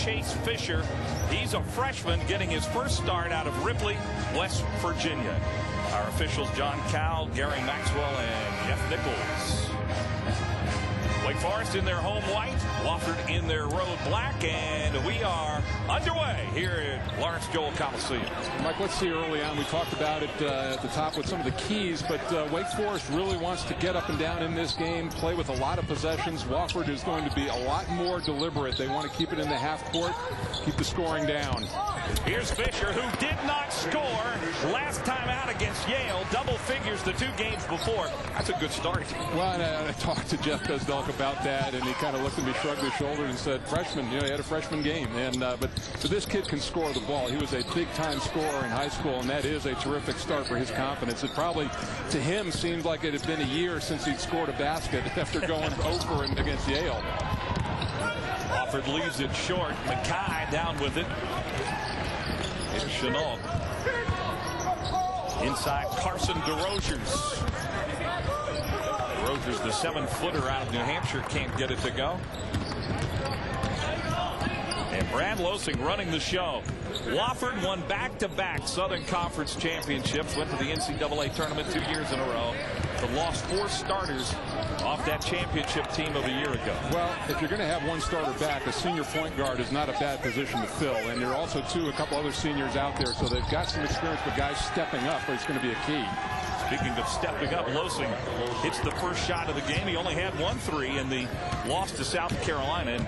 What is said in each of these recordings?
Chase Fisher. He's a freshman getting his first start out of Ripley, West Virginia. Our officials, John Cowell, Gary Maxwell, and Jeff Nichols. Wake Forest in their home white, Wofford in their road black, and we are underway here at Lawrence Joel Coliseum. Mike, let's see, early on we talked about it at the top with some of the keys, but Wake Forest really wants to get up and down in this game, play with a lot of possessions. Wofford is going to be a lot more deliberate. They want to keep it in the half court, keep the scoring down. Here's Fisher, who did not score last time out against Yale. Double figures the 2 games before. That's a good start. Well, I talked to Jeff Bezdelk about that, and he kind of looked at me, shrugged his shoulders, and said, freshman, he had a freshman game. And but this kid can score the ball. He was a big-time scorer in high school, and that is a terrific start for his confidence. It probably, to him, seemed like it had been a year since he'd scored a basket after going over and against Yale. Wofford leaves it short. Mackay down with it. It's Chenault. Inside Carson DeRozers. DeRozers, the 7-footer out of New Hampshire, can't get it to go. And Brad Losing running the show. Wofford won back-to-back Southern Conference championships, went to the NCAA tournament 2 years in a row, but lost 4 starters off that championship team of a year ago. Well, if you're going to have one starter back, a senior point guard is not a bad position to fill. And you're also, a couple other seniors out there, so they've got some experience, but guys stepping up, it's going to be a key. Speaking of stepping up, Losing hits the first shot of the game. He only had 1 3 in the loss to South Carolina. And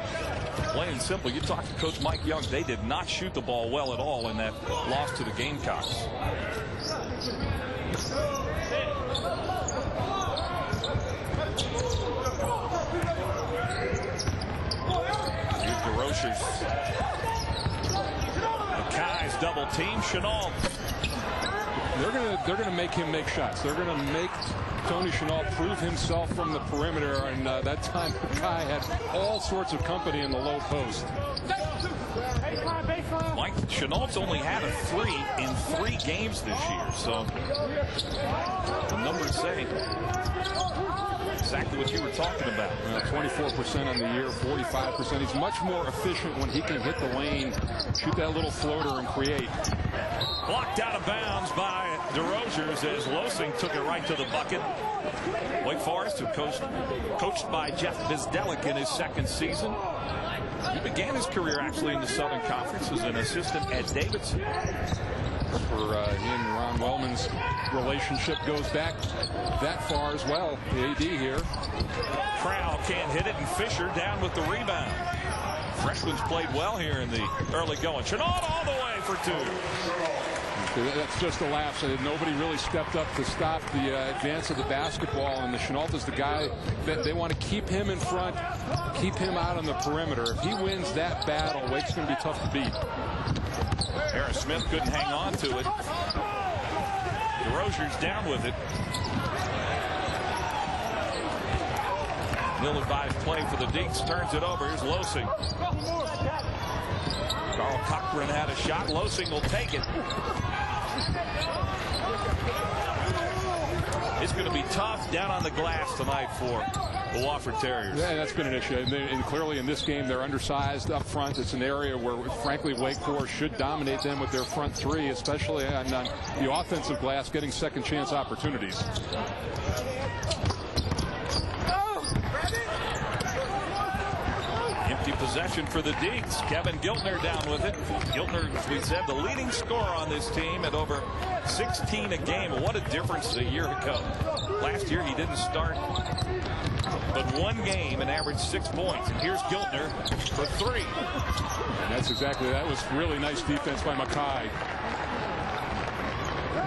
plain and simple, you talk to Coach Mike Young, they did not shoot the ball well at all in that loss to the Gamecocks. Here's DeRozers. Mackay's double team. Chenault. They're gonna make him make shots. They're gonna make Tony Chenault prove himself from the perimeter, and that time Mackay had all sorts of company in the low post. Mike, Chenault's only had a 3 in 3 games this year, so the numbers say exactly what you were talking about. 24% on the year, 45%. He's much more efficient when he can hit the lane, shoot that little floater, and create. Blocked out of bounds by DeRozers as Losing took it right to the bucket. Wake Forest, who coached by Jeff Bezdelk in his 2nd season. He began his career actually in the Southern Conference as an assistant at Davidson. For he and Ron Wellman's relationship goes back that far as well. The AD here. Crowell can't hit it, and Fisher down with the rebound. Freshman's played well here in the early going. Chenault all the way for 2. That's just a lapse. Nobody really stepped up to stop the advance of the basketball, and the Chenault is the guy that they want to keep him in front, keep him out on the perimeter. If he wins that battle, Wake's going to be tough to beat. Aerris Smith couldn't hang on to it. DeRozers down with it. Ill-advised play for the Deacs. Turns it over. Here's Losing. Carl Cochran had a shot. Losing will take it. It's going to be tough down on the glass tonight for the Wofford Terriers. Yeah, that's been an issue. And clearly in this game, they're undersized up front. It's an area where, frankly, Wake Forest should dominate them with their front 3, especially on the offensive glass, getting second chance opportunities. Empty possession for the Deacs. Kevin Giltner down with it. Giltner, as we said, the leading scorer on this team at over 16 a game. What a difference a year ago. Last year he didn't start but 1 game and averaged 6 points. And here's Giltner for 3. And that's exactly, that was really nice defense by Mackay.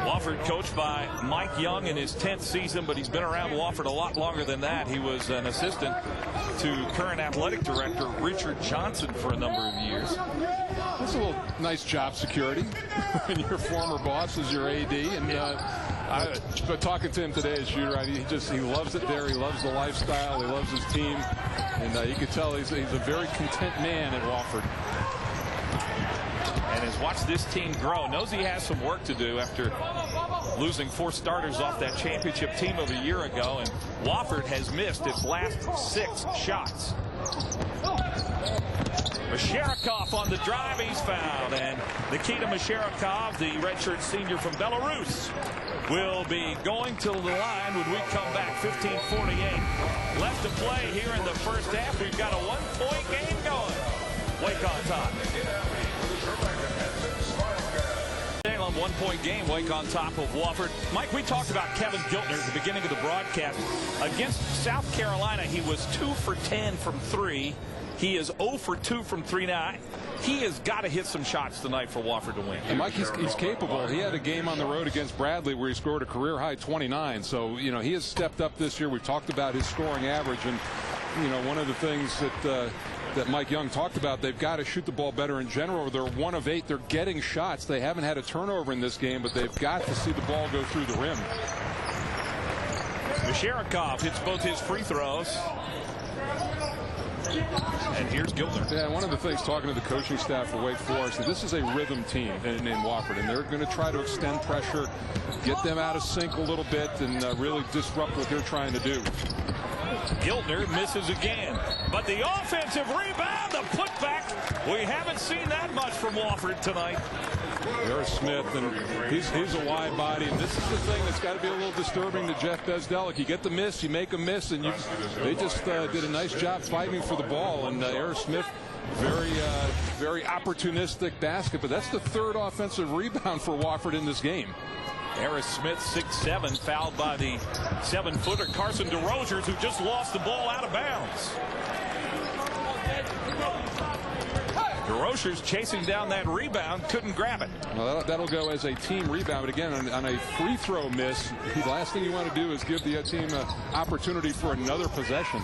Wofford coached by Mike Young in his 10th season, but he's been around Wofford a lot longer than that. He was an assistant to current athletic director Richard Johnson for a number of years. That's a little nice job security when your former boss is your AD. And but talking to him today as shooter, he loves it there. He loves the lifestyle. He loves his team, and you can tell he's a very content man at Wofford. And has watched this team grow. Knows he has some work to do after losing 4 starters off that championship team of a year ago. And Wofford has missed its last 6 shots. Masharikov on the drive, he's fouled, and Nikita Masharikov, the redshirt senior from Belarus, will be going to the line when we come back. 15:48 left to play here in the first half. We've got a 1-point game going. Wake on top. 1-point game. Wake on top of Wofford. Mike, we talked about Kevin Giltner at the beginning of the broadcast. Against South Carolina, he was 2 for 10 from 3. He is 0 for 2 from 3 now. He has got to hit some shots tonight for Wofford to win. And Mike, he's capable. He had a game on the road against Bradley where he scored a career high 29. So, you know, he has stepped up this year. We've talked about his scoring average. And, you know, one of the things that Mike Young talked about, they've got to shoot the ball better in general. They're 1 of 8. They're getting shots. They haven't had a turnover in this game, but they've got to see the ball go through the rim. Masharikov hits both his free throws. And here's Giltner. Yeah, one of the things talking to the coaching staff for Wake Forest, this is a rhythm team in Wofford, and they're going to try to extend pressure, get them out of sync a little bit, and really disrupt what they're trying to do. Giltner misses again, but the offensive rebound, the putback, we haven't seen that much from Wofford tonight. Aerris Smith, and he's a wide body, and this is the thing that's got to be a little disturbing to Jeff Bezdelic. You get the miss, you make a miss, and they just did a nice job fighting for the ball. And Aerris Smith, very opportunistic basket, but that's the 3rd offensive rebound for Wofford in this game. Aerris Smith, 6'7", fouled by the 7-footer Carson DeRozers, who just lost the ball out of bounds. DeRozers chasing down that rebound, couldn't grab it. Well, that'll go as a team rebound, but again, on a free throw miss, the last thing you want to do is give the team an opportunity for another possession.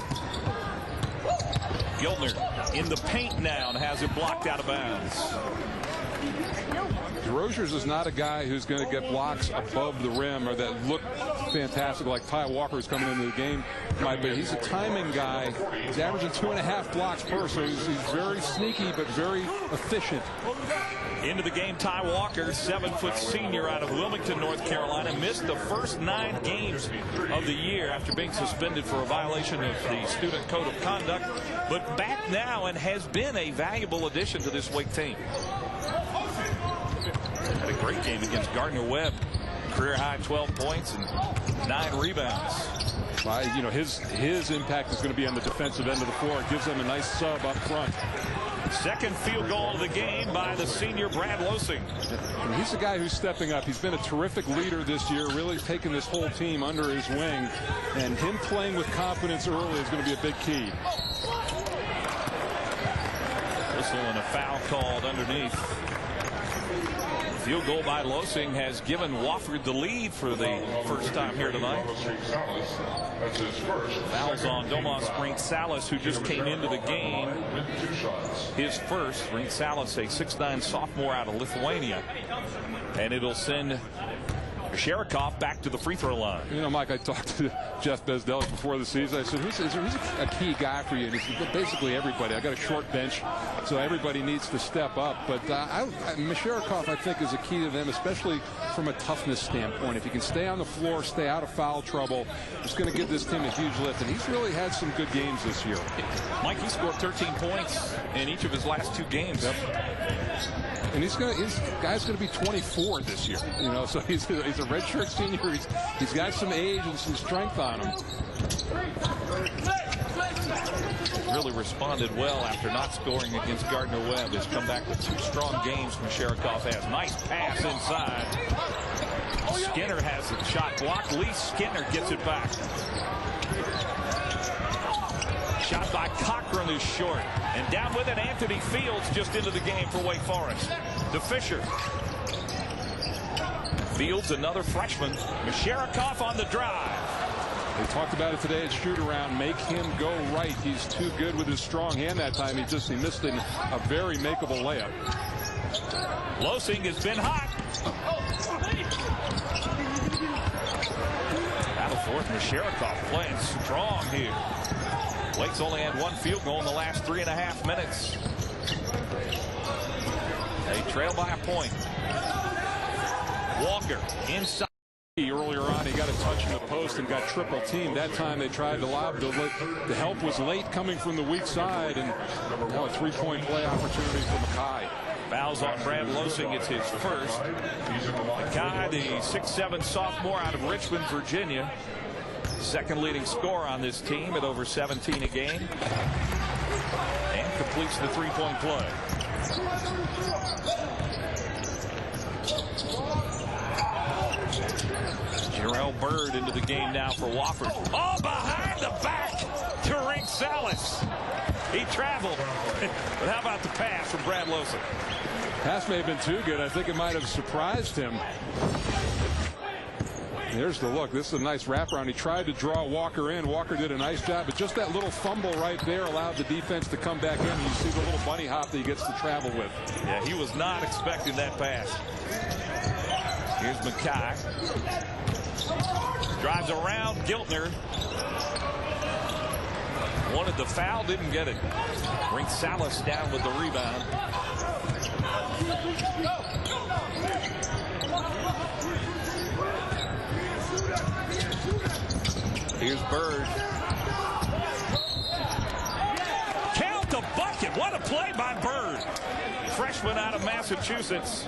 Giltner in the paint now and has it blocked out of bounds. DeRozers is not a guy who's going to get blocks above the rim or that look fantastic like Ty Walker's coming into the game. But he's a timing guy. He's averaging 2.5 blocks per, so he's very sneaky but very efficient. Into the game, Ty Walker, 7-foot senior out of Wilmington, North Carolina, missed the first 9 games of the year after being suspended for a violation of the student code of conduct, but back now and has been a valuable addition to this Wake team. Had a great game against Gardner-Webb. Career high 12 points and 9 rebounds. You know, his impact is going to be on the defensive end of the floor. It gives them a nice sub up front. Second field goal of the game by the senior Brad Losing. And he's the guy who's stepping up. He's been a terrific leader this year, really taking this whole team under his wing. And him playing with confidence early is going to be a big key. Whistle and a foul called underneath. Field goal by Losing has given Wofford the lead for the first time here tonight. Fouls on Domas Rinks-Salas, who just came into the game. His first. Rinks-Salas, a 6'9" sophomore out of Lithuania. And it'll send Masharikov back to the free throw line. You know, Mike, I talked to Jeff Bezdelic before the season. I said, who's a key guy for you? And he said, basically everybody. I got a short bench, so everybody needs to step up. But Masharikov, I think, is a key to them, especially from a toughness standpoint. If he can stay on the floor, stay out of foul trouble, it's going to give this team a huge lift. And he's really had some good games this year. Mike, he scored 13 points in each of his last 2 games. Yep. And his guy's going to be 24 this year. You know, so he's a redshirt senior. He's got some age and some strength on him. Really responded well after not scoring against Gardner-Webb. Has come back with 2 strong games. Masharikov has nice pass inside. Skinner has the shot blocked. Lee Skinner gets it back. Shot by Cochran is short. And down with it, Anthony Fields just into the game for Wake Forest. To Fisher. Fields, another freshman. Masharikov on the drive. They talked about it today at shoot-around. Make him go right. He's too good with his strong hand that time. He missed a very makeable layup. Losing has been hot. Battle fourth, Masharikov playing strong here. Wake's only had 1 field goal in the last 3.5 minutes. They trail by a point. Walker inside. Earlier on, he got a touch in the post and got triple teamed. That time they tried to lob. The help was late coming from the weak side, and now a three-point play opportunity for Mackay. Fouls on Brad Losing. It's his first. Mackay, the 6'7" sophomore out of Richmond, Virginia. Second leading scorer on this team at over 17 a game. And completes the three-point play. Jarrell Bird into the game now for Wofford. Oh, behind the back to Rink Salas. He traveled. But how about the pass from Brad Losing? Pass may have been too good. I think it might have surprised him. There's the look. This is a nice wraparound. He tried to draw Walker in. Walker did a nice job, but just that little fumble right there allowed the defense to come back in. And you see the little bunny hop that he gets to travel with. Yeah, he was not expecting that pass. Here's Mackay. Drives around Giltner. Wanted the foul, didn't get it. Rink Salas down with the rebound. Here's Bird. Count the bucket. What a play by Bird. Freshman out of Massachusetts.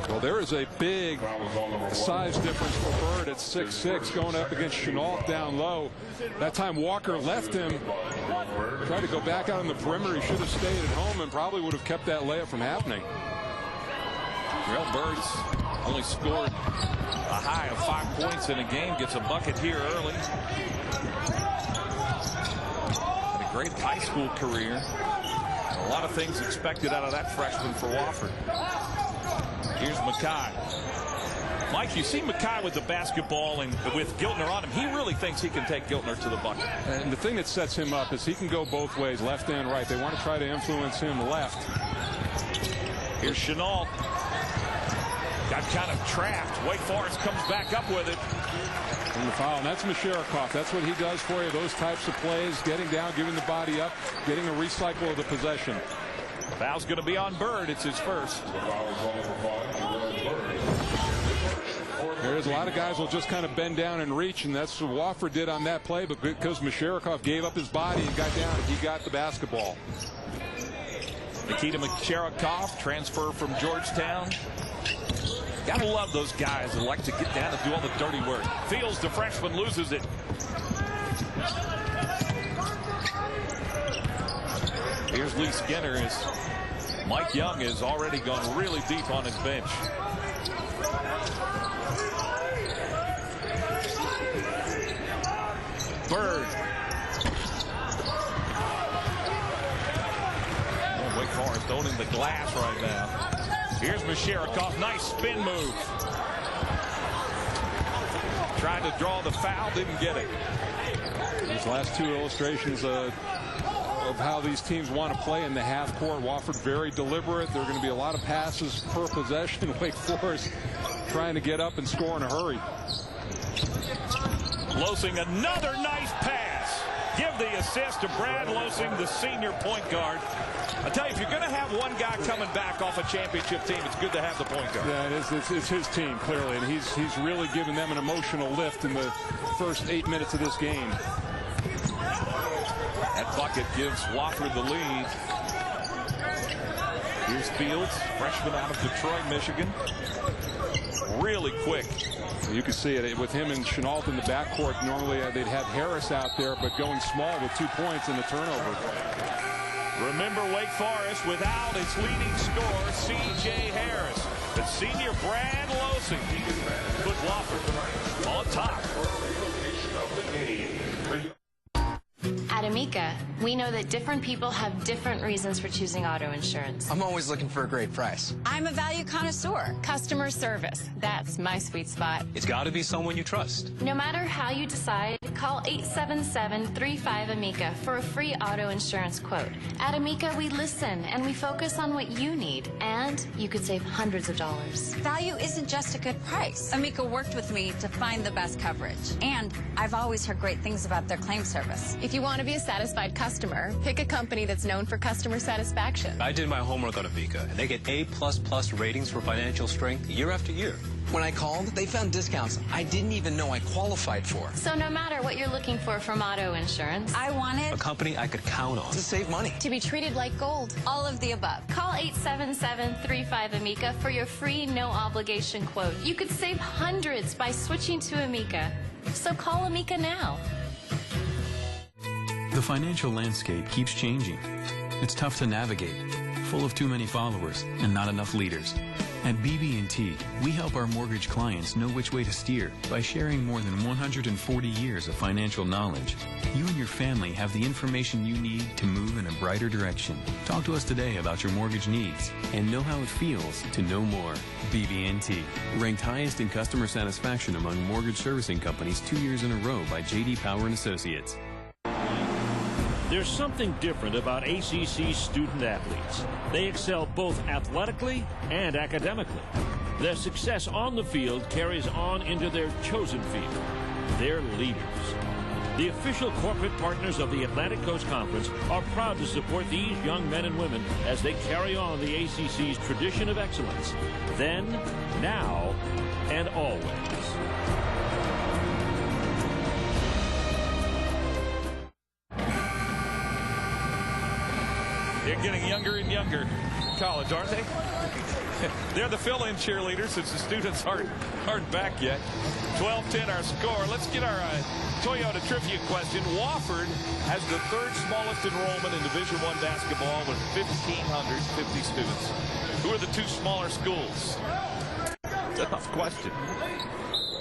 Well, there is a big size difference for Bird at 6'6", going up against Chenault down low. That time Walker left him. Tried to go back out on the perimeter. He should have stayed at home and probably would have kept that layup from happening. Well, Bird's only scored a high of 5 points in a game. Gets a bucket here early. Had a great high school career. A lot of things expected out of that freshman for Wofford. Here's Mackay. Mike, you see Mackay with the basketball and with Giltner on him. He really thinks he can take Giltner to the bucket. And the thing that sets him up is he can go both ways, left and right. They want to try to influence him left. Here's Chenault. Got kind of trapped. Wake Forrest comes back up with it. And the foul. And that's Masharikoff. That's what he does for you. Those types of plays, getting down, giving the body up, getting a recycle of the possession. Foul's going to be on Bird. It's his first. There's a lot of guys will just kind of bend down and reach, and that's what Wofford did on that play. But because Masharikoff gave up his body and got down, he got the basketball. Nikita Masharikoff, transfer from Georgetown. Gotta love those guys that like to get down and do all the dirty work. Fields, the freshman, loses it. Here's Lee Skinner as Mike Young has already gone really deep on his bench. Bird. Oh, Wake Forest owning the glass right now. Here's Masharikoff. Nice spin move. Tried to draw the foul, didn't get it. These last two illustrations of how these teams want to play in the half court. Wofford very deliberate. There are going to be a lot of passes per possession. Wake Forest trying to get up and score in a hurry. Losing another nice pass. Give the assist to Brad Losing, the senior point guard. I tell you, if you're going to have one guy coming back off a championship team, it's good to have the point guard. Yeah, it's his team, clearly, and he's really given them an emotional lift in the first 8 minutes of this game. That bucket gives Wofford the lead. Here's Fields, freshman out of Detroit, Michigan. Really quick. You can see it with him and Chenault in the backcourt. Normally they'd have Aerris out there, but going small with 2 points in the turnover. Remember Wake Forest without its leading scorer, C.J. Harris. But senior Brad Losing put Wofford on top. At Amica, we know that different people have different reasons for choosing auto insurance. I'm always looking for a great price. I'm a value connoisseur. Customer service, that's my sweet spot. It's got to be someone you trust. No matter how you decide, call 877-35-AMICA for a free auto insurance quote. At Amica, we listen and we focus on what you need, and you could save hundreds of dollars. Value isn't just a good price. Amica worked with me to find the best coverage, and I've always heard great things about their claim service. If you want to be a satisfied customer, pick a company that's known for customer satisfaction. I did my homework on Amica, and they get A++ ratings for financial strength year after year. When I called, they found discounts I didn't even know I qualified for. So no matter what you're looking for from auto insurance, I wanted A company I could count on. To save money. To be treated like gold. all of the above. call 877-35-AMICA for your free no-obligation quote. You could save hundreds by switching to Amica. So call Amica now. The financial landscape keeps changing. It's tough to navigate, full of too many followers and not enough leaders. At BB&T, we help our mortgage clients know which way to steer by sharing more than 140 years of financial knowledge. You and your family have the information you need to move in a brighter direction. Talk to us today about your mortgage needs and know how it feels to know more. BB&T, ranked highest in customer satisfaction among mortgage servicing companies 2 years in a row by J.D. Power & Associates. There's something different about ACC student athletes. They excel both athletically and academically. Their success on the field carries on into their chosen field. They're leaders. The official corporate partners of the Atlantic Coast Conference are proud to support these young men and women as they carry on the ACC's tradition of excellence. Then, now, and always. They're getting younger and younger in college, aren't they? They're the fill-in cheerleaders since the students aren't back yet. 12-10 our score. Let's get our Toyota trivia question. Wofford has the third smallest enrollment in Division I basketball with 1,550 students. Who are the two smaller schools? Tough question.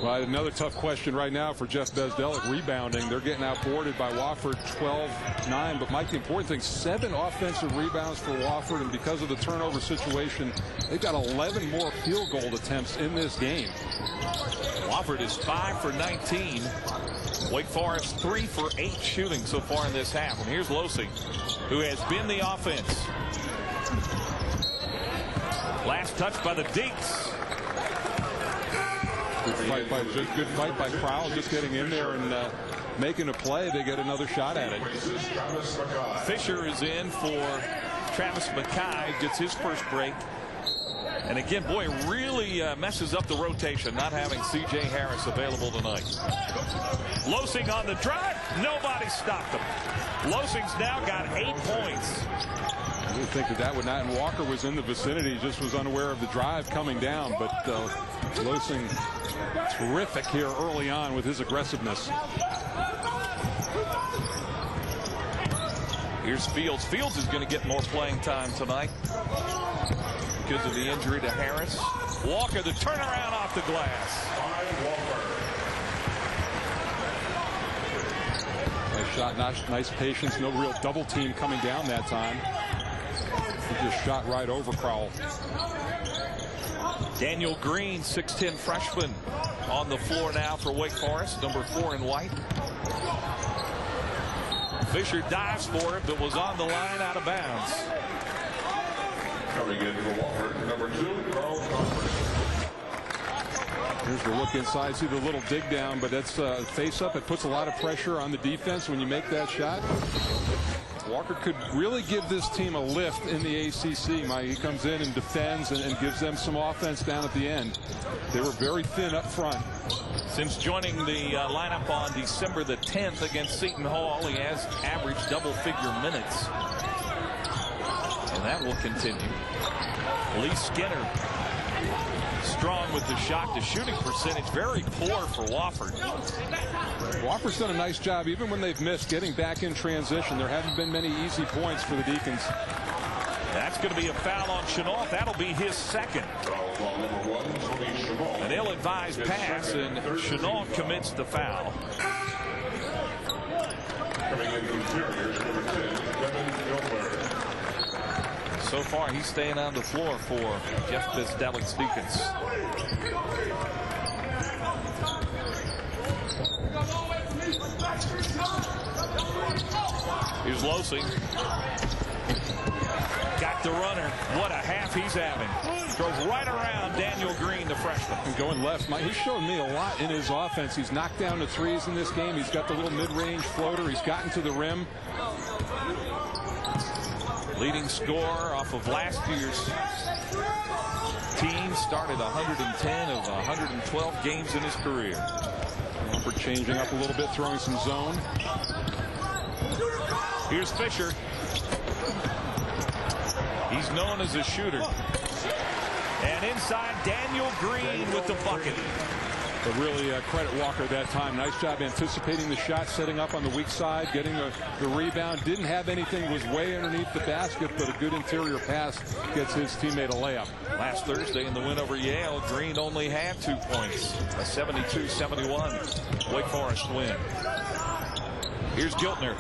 Well, another tough question right now for Jeff Bezdelik rebounding. They're getting outboarded by Wofford 12-9. But, Mike, the important thing, 7 offensive rebounds for Wofford. And because of the turnover situation, they've got 11 more field goal attempts in this game. Wofford is 5 for 19. Wake Forest 3 for 8 shooting so far in this half. And here's Losing, who has been the offense. Last touch by the Dinks. Good fight by Crowell, just getting in there and making a play. They get another shot at it. Fisher is in for Travis McKay, gets his first break. And again, boy, really messes up the rotation, not having C.J. Harris available tonight. Losing on the drive. Nobody stopped him. Losing's now got 8 points. You would think that would not, and Walker was in the vicinity, just was unaware of the drive coming down. But Losing terrific here early on with his aggressiveness. Here's Fields. Fields is going to get more playing time tonight because of the injury to Harris. Walker, the turnaround off the glass. Nice shot, nice patience, no real double team coming down that time. He just shot right over Crowell. Daniel Green, 6'10 freshman, on the floor now for Wake Forest, number 4 in white. Fisher dives for it, but was on the line out of bounds. Coming in for Wofford, number 2, Carl Crawford. Here's the look inside. See the little dig down, but that's face up. It puts a lot of pressure on the defense when you make that shot. Walker could really give this team a lift in the ACC. He comes in and defends and gives them some offense down at the end. They were very thin up front. Since joining the lineup on December the 10th against Seton Hall, he has averaged double-figure minutes. And that will continue. Lee Skinner, strong with the shot. The shooting percentage very poor for Wofford. Wofford's done a nice job, even when they've missed, getting back in transition. There haven't been many easy points for the Deacons. That's going to be a foul on Chenault. That'll be his second. An ill-advised pass, and Chenault commits the foul. Coming in from Terriers, number 10, Kevin Gilbert. So far, he's staying on the floor for Jeff Bezdelik's Deacons. Here's Losing. Got the runner. What a half he's having. Goes right around Daniel Green, the freshman. And going left, he's shown me a lot in his offense. He's knocked down the threes in this game. He's got the little mid-range floater. He's gotten to the rim. Leading scorer off of last year's team, started 110 of 112 games in his career. Wofford changing up a little bit, throwing some zone. Here's Fisher. He's known as a shooter. And inside, Daniel Green with the bucket. But really credit Walker that time. Nice job anticipating the shot, setting up on the weak side, getting the rebound. Didn't have anything, was way underneath the basket, but a good interior pass gets his teammate a layup. Last Thursday in the win over Yale, Green only had 2 points. A 72-71 Wake Forest win. Here's Giltner.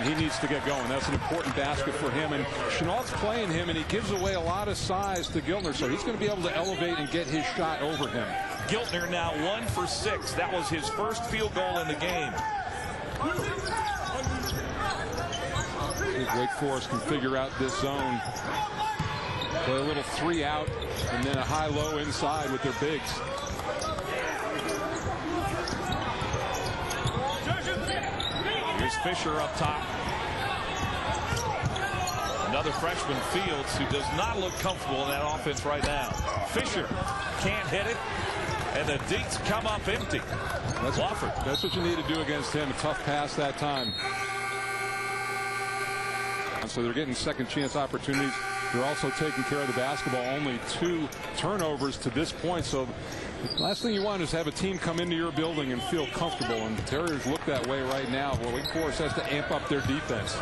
He needs to get going. That's an important basket for him. And Chenault's playing him, and he gives away a lot of size to Giltner, so he's going to be able to elevate and get his shot over him. Giltner now 1 for 6. That was his first field goal in the game. If Wake Forest can figure out this zone, play a little 3 out, and then a high-low inside with their bigs. Here's Fisher up top. Another freshman, Fields, who does not look comfortable in that offense right now. Fisher can't hit it, and the Deeks come up empty. Wofford. That's what you need to do against him. A tough pass that time. So they're getting second chance opportunities. They're also taking care of the basketball. Only 2 turnovers to this point. So the last thing you want is have a team come into your building and feel comfortable. And the Terriers look that way right now. Well, Wake Forest has to amp up their defense.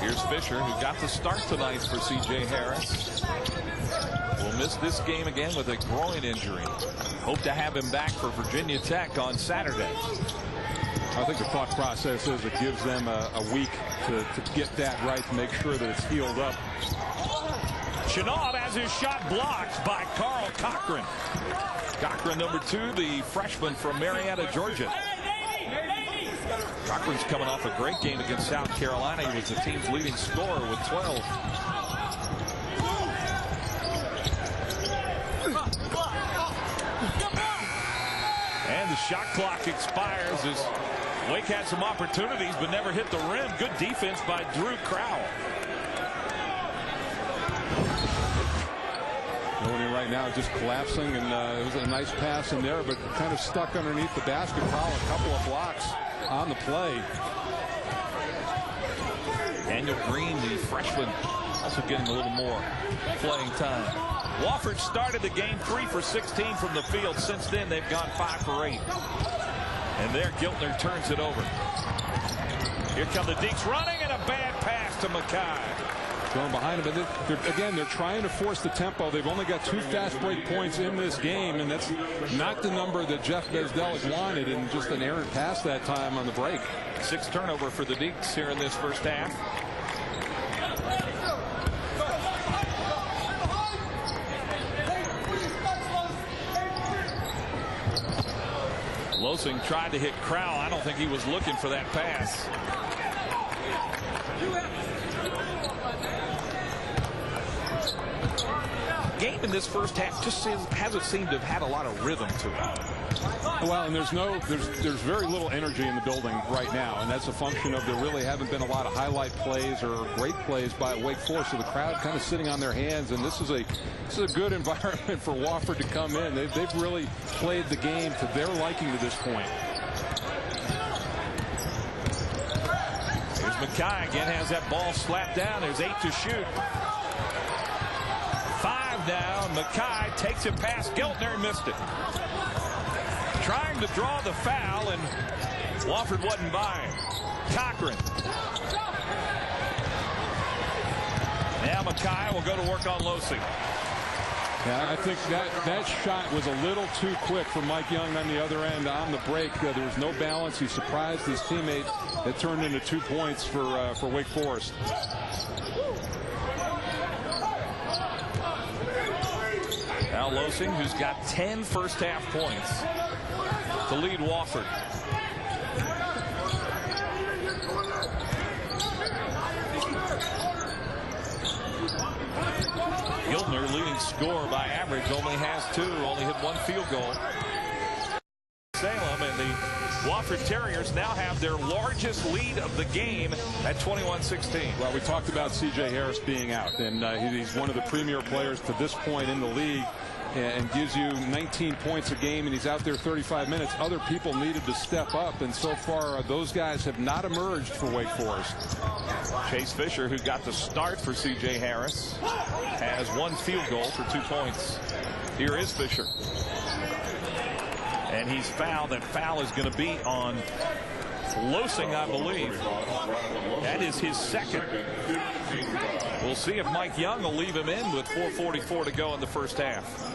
Here's Fisher, who got the start tonight for C.J. Harris. Will miss this game again with a groin injury. Hope to have him back for Virginia Tech on Saturday. I think the thought process is it gives them a week to get that right, to make sure that it's healed up. Chenault has his shot blocked by Carl Cochran. Cochran, number 2, the freshman from Marietta, Georgia. Cochran's coming off a great game against South Carolina. He was the team's leading scorer with 12. And the shot clock expires as Wake had some opportunities but never hit the rim. Good defense by Drew Crowell. Going in right now, just collapsing, and it was a nice pass in there, but kind of stuck underneath the basket. Crowell, a couple of blocks on the play. Daniel Green, the freshman, also getting a little more playing time. Wofford started the game 3 for 16 from the field. Since then, they've gone 5 for 8. And there, Giltner turns it over. Here come the Deeks running, and a bad pass to Mackay. Going behind him, but they're trying to force the tempo. They've only got 2 fast break points in this game, and that's not the number that Jeff Bezdelic wanted, and just an errant pass that time on the break. 6 turnover for the Deeks here in this first half. Losing tried to hit Crowell. I don't think he was looking for that pass. Game in this first half just hasn't seemed to have had a lot of rhythm to it. Well, and there's very little energy in the building right now, and that's a function of there really haven't been a lot of highlight plays or great plays by Wake Forest. So the crowd kind of sitting on their hands, and this is a good environment for Wofford to come in. They've really played the game to their liking to this point. Here's Mackay again, has that ball slapped down. There's 8 to shoot. 5 down. Mackay takes it past Giltner, missed it. Trying to draw the foul, and Wofford wasn't buying. Cochran. Now Mackay will go to work on Losing. Yeah, I think that shot was a little too quick for Mike Young on the other end on the break. There was no balance. He surprised his teammate. It turned into 2 points for Wake Forest. Now Losing, who's got 10 first half points to lead Wofford. Giltner, leading scorer by average, only has 2, only hit 1 field goal. Salem, and the Wofford Terriers now have their largest lead of the game at 21-16. Well, we talked about C.J. Harris being out, and he's one of the premier players to this point in the league, and gives you 19 points a game, and he's out there 35 minutes. Other people needed to step up, and so far those guys have not emerged for Wake Forest. Chase Fisher, who got the start for C.J. Harris, has one field goal for 2 points. Here is Fisher. And he's fouled. That foul is going to be on Losing, I believe. That is his second. We'll see if Mike Young will leave him in with 4:44 to go in the first half.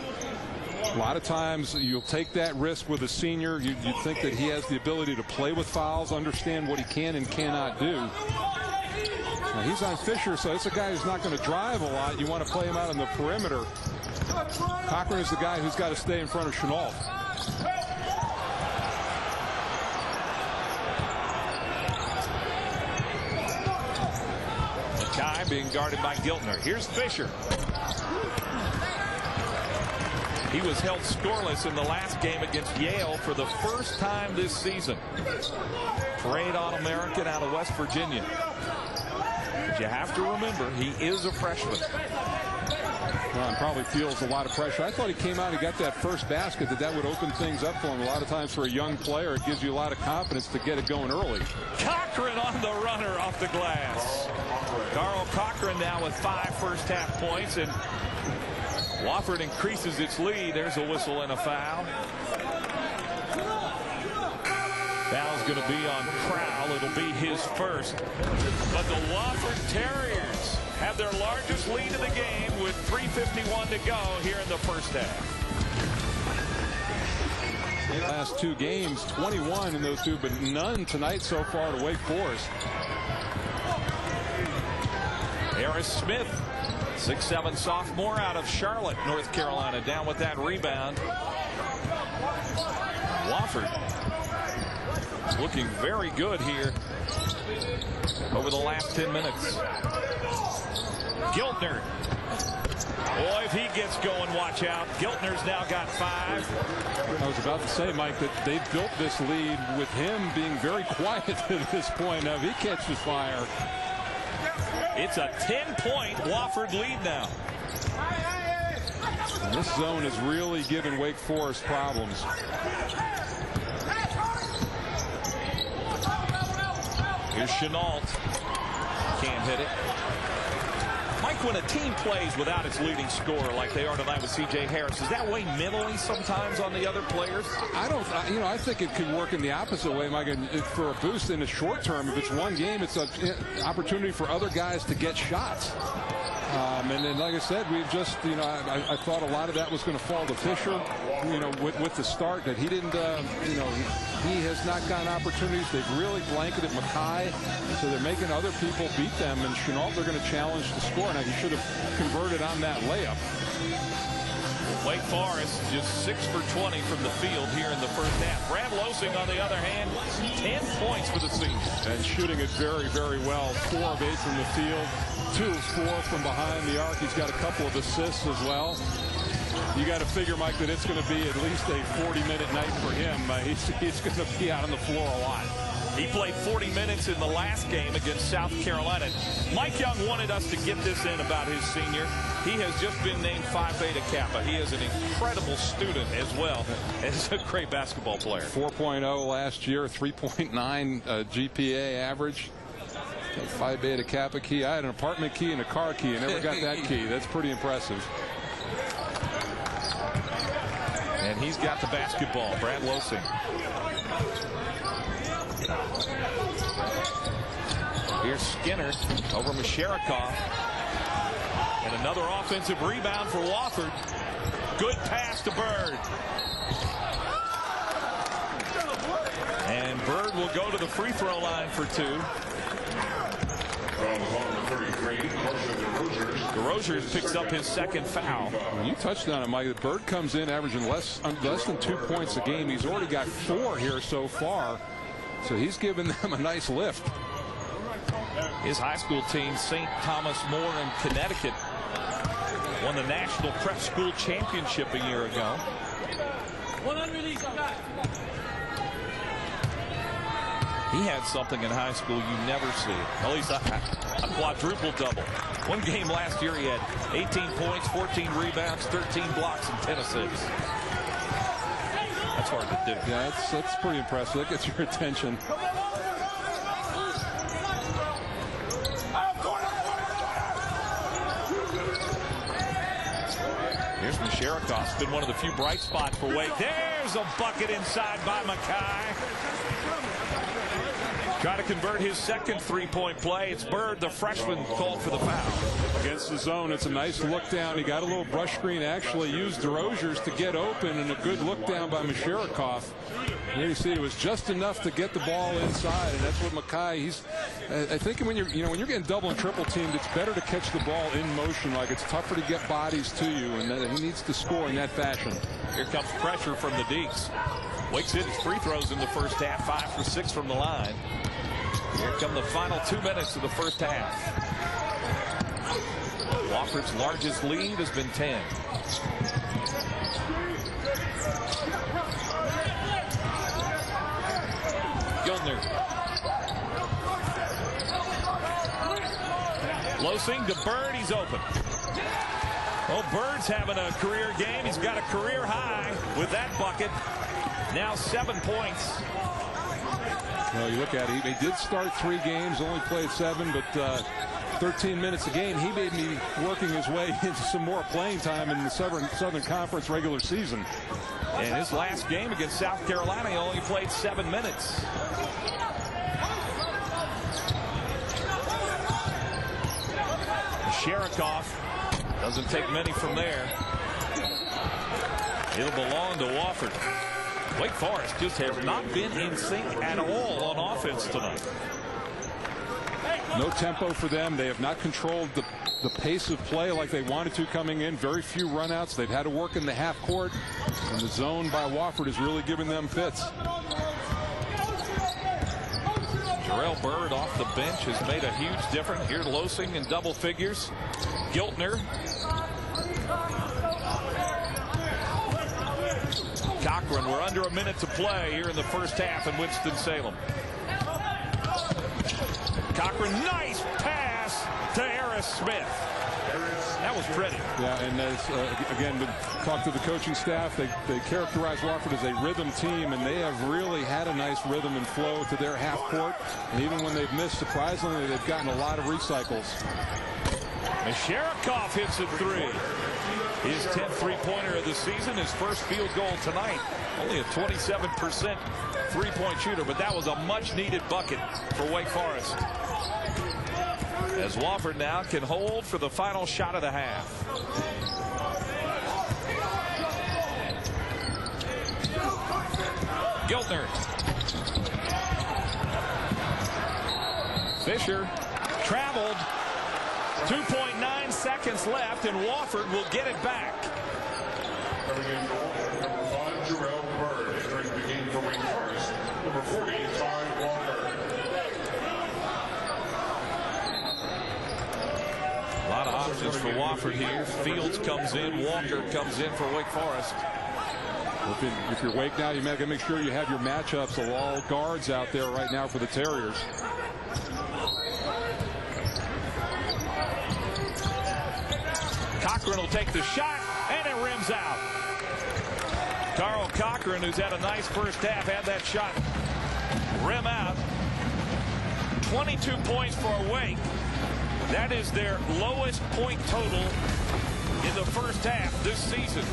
A lot of times you'll take that risk with a senior. You'd think that he has the ability to play with fouls, understand what he can and cannot do. Now he's on Fisher, so it's a guy who's not going to drive a lot. You want to play him out on the perimeter. Cochran is the guy who's got to stay in front of Chenault. Mackay being guarded by Giltner. Here's Fisher. He was held scoreless in the last game against Yale for the first time this season. Parade All-American out of West Virginia. But you have to remember, he is a freshman. Well, and probably feels a lot of pressure. I thought he came out and got that first basket, that would open things up for him. A lot of times for a young player, it gives you a lot of confidence to get it going early. Cochran on the runner off the glass. Carl Cochran now with 5 first-half points, and Wofford increases its lead. There's a whistle and a foul. Foul's going to be on Crowell. It'll be his first. But the Wofford Terriers have their largest lead of the game with 3:51 to go here in the first half. Last 2 games, 21 in those 2, but none tonight so far to Wake Forest. Aerris Smith, 6'7" sophomore out of Charlotte, North Carolina, down with that rebound. Wofford looking very good here over the last 10 minutes. Giltner. Boy, if he gets going, watch out. Giltner's now got 5. I was about to say, Mike, that they've built this lead with him being very quiet at this point. Now, if he catches fire. It's a 10-point Wofford lead now. And this zone is really giving Wake Forest problems. Here's Chenault. Can't hit it. Mike, when a team plays without its leading scorer like they are tonight with C.J. Harris, does that weigh mentally sometimes on the other players? I think it could work in the opposite way, Mike. For a boost in the short term, if it's one game, it's an opportunity for other guys to get shots. And then, like I said, we've just, I thought a lot of that was going to fall to Fisher, with the start that he didn't, he has not gotten opportunities. They've really blanketed Mackay, so they're making other people beat them. And Chenault, they're going to challenge to score. Now, he should have converted on that layup. Wake Forest just 6 for 20 from the field here in the first half. Brad Losing, on the other hand, 10 points for the senior. And shooting it very, very well. 4 of 8 from the field. 2 of 4 from behind the arc. He's got a couple of assists as well. You got to figure, Mike, that it's going to be at least a 40-minute night for him. He's going to be out on the floor a lot. He played 40 minutes in the last game against South Carolina. Mike Young wanted us to get this in about his senior. He has just been named Phi Beta Kappa. He is an incredible student as well as a great basketball player. 4.0 last year, 3.9 GPA average. Phi Beta Kappa key. I had an apartment key and a car key. I never got that key. That's pretty impressive. And he's got the basketball. Brad Losing. Here's Skinner over Masharikov. And another offensive rebound for Wofford. Good pass to Bird. And Bird will go to the free throw line for 2. DeRozers picks up his second foul. Well, you touched on it, Mike. Bird comes in averaging less than 2 points a game. He's already got 4 here so far. So he's given them a nice lift. His high school team, St. Thomas More in Connecticut, won the National Prep School Championship a year ago. He had something in high school you never see. At least a quadruple double. One game last year he had 18 points, 14 rebounds, 13 blocks, and 10 assists. That's hard to do. Yeah, that's pretty impressive. That gets your attention. Here's Misherikoff. It's been one of the few bright spots for Wake. There's a bucket inside by Mackay. Try to convert his second three-point play. It's Bird, the freshman, called for the foul. Against the zone, it's a nice look down. He got a little brush screen, actually used DeRozier's to get open, and a good look down by Misherikoff. Here you see it was just enough to get the ball inside, and that's what Mackay. I think when you're getting double and triple teamed, it's better to catch the ball in motion. Like, it's tougher to get bodies to you, and he needs to score in that fashion. Here comes pressure from the Deeks. Wake's hit his free throws in the first half, 5 for 6 from the line. Here come the final 2 minutes of the first half. Wofford's largest lead has been 10. Giltner. Losing to Bird. He's open. Well, Bird's having a career game. He's got a career high with that bucket. Now 7 points. Well, you look at it, he did start 3 games, only played 7, but 13 minutes a game. He may be working his way into some more playing time in the Southern Conference regular season. And his last game against South Carolina, he only played 7 minutes. Misherikoff doesn't take many from there. It'll belong to Wofford. Wake Forest just has not been in sync at all on offense tonight. No tempo for them. They have not controlled the pace of play like they wanted to coming in. Very few runouts. They've had to work in the half court. And the zone by Wofford is really giving them fits. Jarrell Bird off the bench has made a huge difference. Here Losing in double figures. Giltner. Cochran, we're under a minute to play here in the first half in Winston-Salem. Cochran, nice pass to Aerris Smith. That was pretty. Yeah, and as, again, talk to the coaching staff, they characterize Wofford as a rhythm team, and they have really had a nice rhythm and flow to their half court. And even when they've missed, surprisingly, they've gotten a lot of recycles. Misherikoff hits a 3. His 10th three-pointer of the season, his first field goal tonight. Only a 27% three-point shooter, but that was a much-needed bucket for Wake Forest. As Wofford now can hold for the final shot of the half. Giltner. Fisher traveled. 2.9 seconds left, and Wofford will get it back. Coming in number 5, Jarrell Bird. Entering the game for Wake Forest, number 40, Ty Walker. A lot of options for Wofford here. Fields comes in, Walker comes in for Wake Forest. If you're Wake now, you got to make sure you have your matchups of all guards out there right now for the Terriers. Cochran will take the shot, and it rims out. Carl Cochran, who's had a nice first half, had that shot rim out. 22 points for Wake. That is their lowest point total in the first half this season.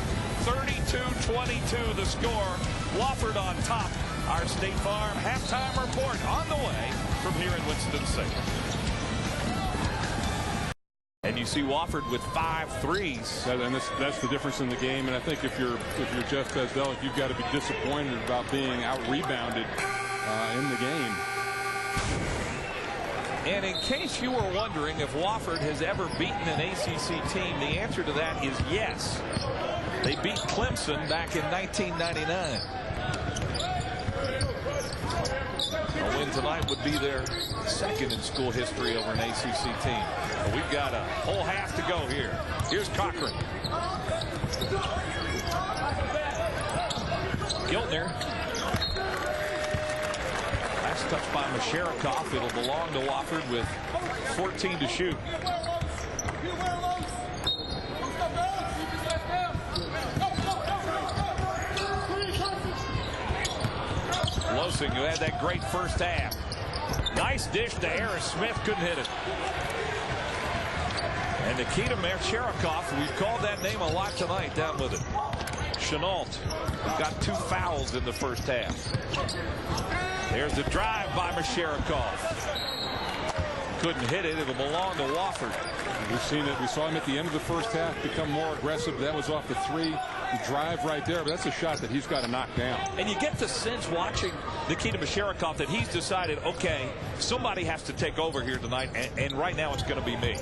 32-22 the score. Wofford on top. Our State Farm halftime report on the way from here in Winston-Salem. And you see Wofford with 5 threes. And that's the difference in the game. And I think if you're Jeff Bezdelic, you've got to be disappointed about being out-rebounded in the game. And in case you were wondering if Wofford has ever beaten an ACC team, the answer to that is yes. They beat Clemson back in 1999. A win tonight would be their second in school history over an ACC team. But we've got a whole half to go here. Here's Cochran. Giltner. Last touch by Masharikov. It'll belong to Wofford with 14 to shoot. Losing, who had that great first half. Nice dish to Aerris. Smith couldn't hit it. And Nikita Masharikov, we've called that name a lot tonight, down with it. Chenault got 2 fouls in the first half. There's the drive by Masharikov. Couldn't hit it. It'll belong to Wofford. We've seen it. We saw him at the end of the first half become more aggressive. That was off the 3. The drive right there, but that's a shot that he's got to knock down. And you get the sense watching Nikita Masharikov that he's decided, okay, somebody has to take over here tonight, and right now it's going to be me.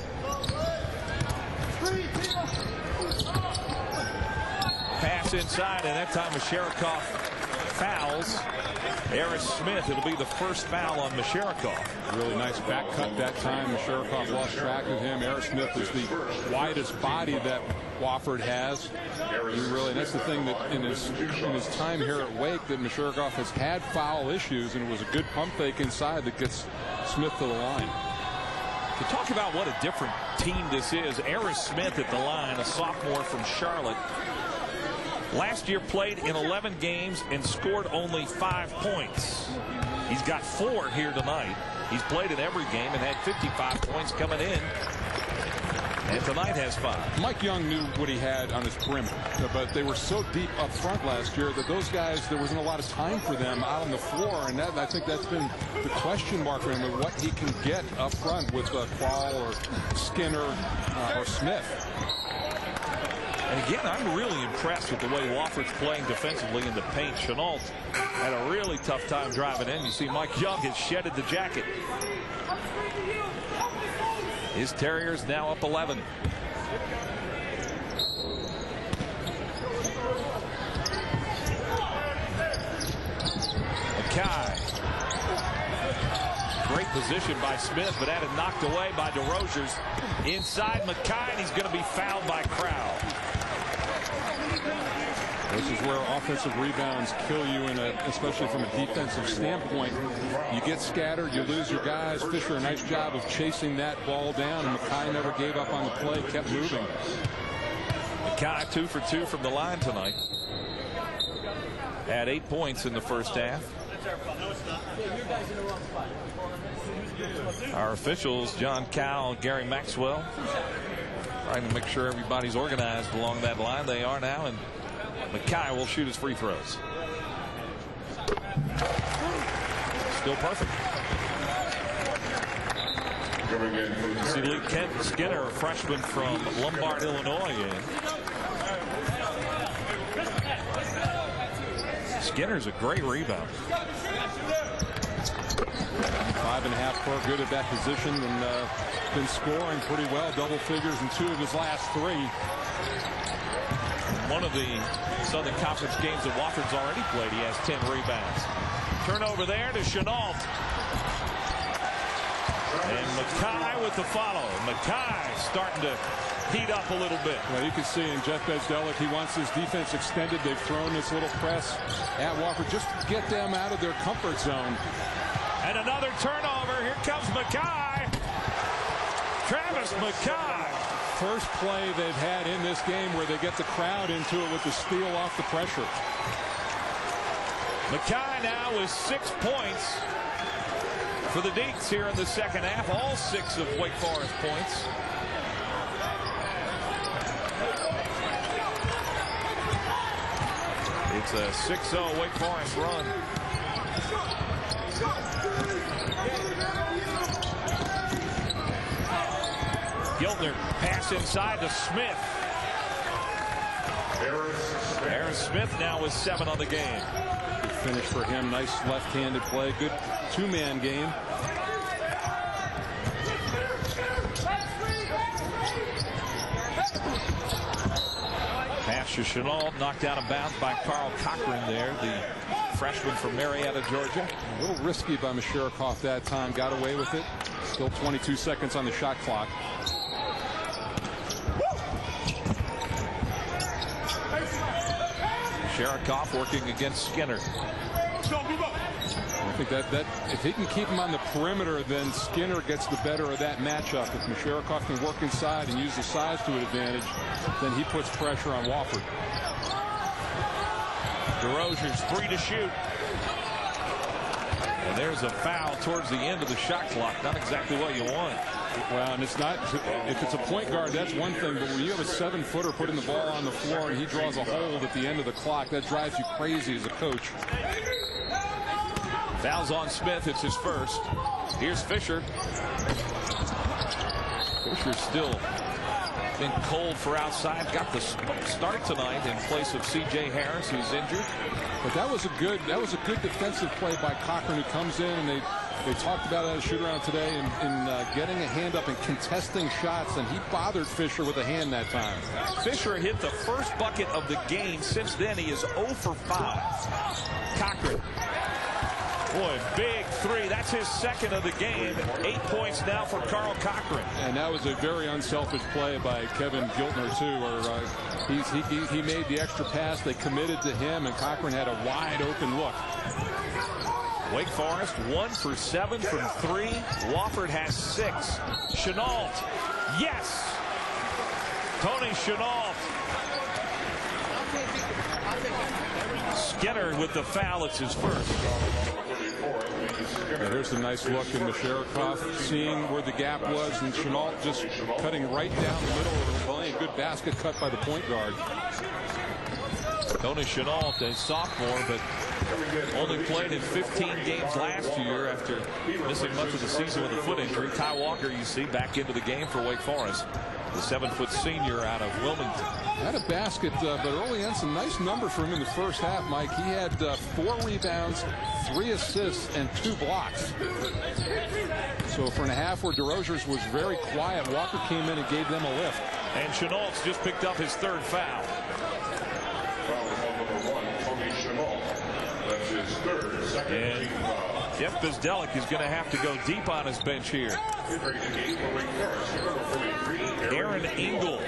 Pass inside, and that time Masharikov fouls Aerris Smith. It'll be the first foul on Masharikov. Really nice back cut that time. Masharikov lost track of him. Aerris Smith is the widest body that Wofford has. And that's the thing, that in his time here at Wake, that Masharikov has had foul issues, and it was a good pump fake inside that gets Smith to the line. To talk about what a different team this is, Aerris Smith at the line, a sophomore from Charlotte. Last year played in 11 games and scored only 5 points. He's got 4 here tonight. He's played in every game and had 55 points coming in. And tonight has 5. Mike Young knew what he had on his perimeter, but they were so deep up front last year that those guys, there wasn't a lot of time for them out on the floor, and I think that's been the question mark for him, and what he can get up front with Qual or Skinner or Smith. And again, I'm really impressed with the way Wofford's playing defensively in the paint. Chenault had a really tough time driving in. You see Mike Young has shedded the jacket. His Terriers now up 11. Mackay. Great position by Smith, but had it knocked away by DeRozier's. Inside Mackay, and he's going to be fouled by Crowell. This is where offensive rebounds kill you, especially from a defensive standpoint. You get scattered, you lose your guys. Fisher, a nice job of chasing that ball down, and Mackay never gave up on the play, kept moving. Mackay 2 for 2 from the line tonight. Had 8 points in the first half. Our officials, John Cowell, Gary Maxwell, trying to make sure everybody's organized along that line. They are now, and Mackay will shoot his free throws. Still perfect. See Lee Kent Skinner, a freshman from Lombard, Illinois. Skinner's a great rebounder. 5.5 per, good at that position, and been scoring pretty well, double figures in 2 of his last 3. One of the Southern Conference games that Wofford's already played, he has 10 rebounds. Turnover there to Chenault. And Mackay with the follow. Mackay starting to heat up a little bit. Well, you can see in Jeff Bezdelic, he wants his defense extended. They've thrown this little press at Wofford just to get them out of their comfort zone. And another turnover. Here comes Mackay. Travis Mackay. First play they've had in this game where they get the crowd into it with the steal off the pressure. Mackay now with 6 points for the Deacs here in the second half. All 6 of Wake Forest points. It's a 6-0 Wake Forest run. Giltner pass inside to Smith. Aerris Smith now with 7 on the game. Good finish for him. Nice left-handed play. Good 2-man game. Pass to Chenault, knocked out of bounds by Carl Cochran there, the freshman from Marietta, Georgia. A little risky by Masharikov that time. Got away with it. Still 22 seconds on the shot clock. Masharikov working against Skinner. I think that if he can keep him on the perimeter, then Skinner gets the better of that matchup. If Masharikov can work inside and use the size to an advantage, then he puts pressure on Wofford. DeRozier's 3 to shoot. And there's a foul towards the end of the shot clock. Not exactly what you want. Well, and it's not, if it's a point guard, that's one thing, but when you have a 7-footer putting the ball on the floor and he draws a hold at the end of the clock, that drives you crazy as a coach. Fouls on Smith. It's his first. Here's Fisher. Fisher's still been cold for outside. Got the start tonight in place of C.J. Harris, who's injured. But that was a good defensive play by Cochran, who comes in, and they talked about that shoot around today in getting a hand up and contesting shots, and he bothered Fisher with a hand that time. Fisher hit the first bucket of the game. Since then, he is 0 for 5. Cochran. Boy, big 3. That's his second of the game. 8 points now for Carl Cochran. And that was a very unselfish play by Kevin Giltner, too, where he made the extra pass. They committed to him, and Cochran had a wide open look. Wake Forest 1 for 7 from 3. Wofford has 6. Chenault. Yes! Tony Chenault. Skinner with the foul. It's his first. Here's a nice look in Masharikov, seeing where the gap was, and Chenault just cutting right down the middle of the lane. Good basket cut by the point guard. Tony Chenault, a sophomore, but only played in 15 games last year after missing much of the season with a foot injury. Ty Walker, you see, back into the game for Wake Forest. The 7-foot senior out of Wilmington. Had a basket, but early on, some nice number for him in the first half, Mike. He had 4 rebounds, 3 assists, and 2 blocks. So for a half where DeRozier's was very quiet, Walker came in and gave them a lift. And Chenault's just picked up his 3rd foul. Foul number 1, Tony Chenault. That's his 3rd, second team foul. Jeff Bizdelik is going to have to go deep on his bench here. Aaron Engel,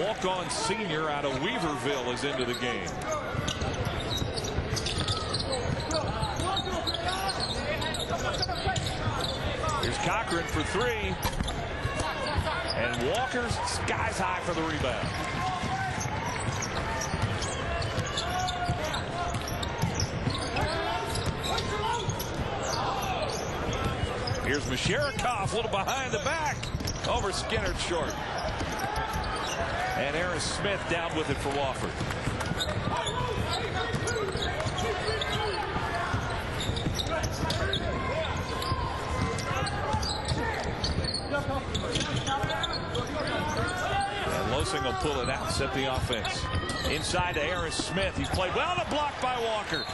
walk-on senior out of Weaverville, is into the game. Here's Cochran for 3. And Walker's skies high for the rebound. Here's Masharikov, a little behind the back. Over Skinner, short. And Aerris Smith down with it for Wofford. And Losing will pull it out, set the offense. Inside to Aerris Smith. He's played well, and a block by Walker.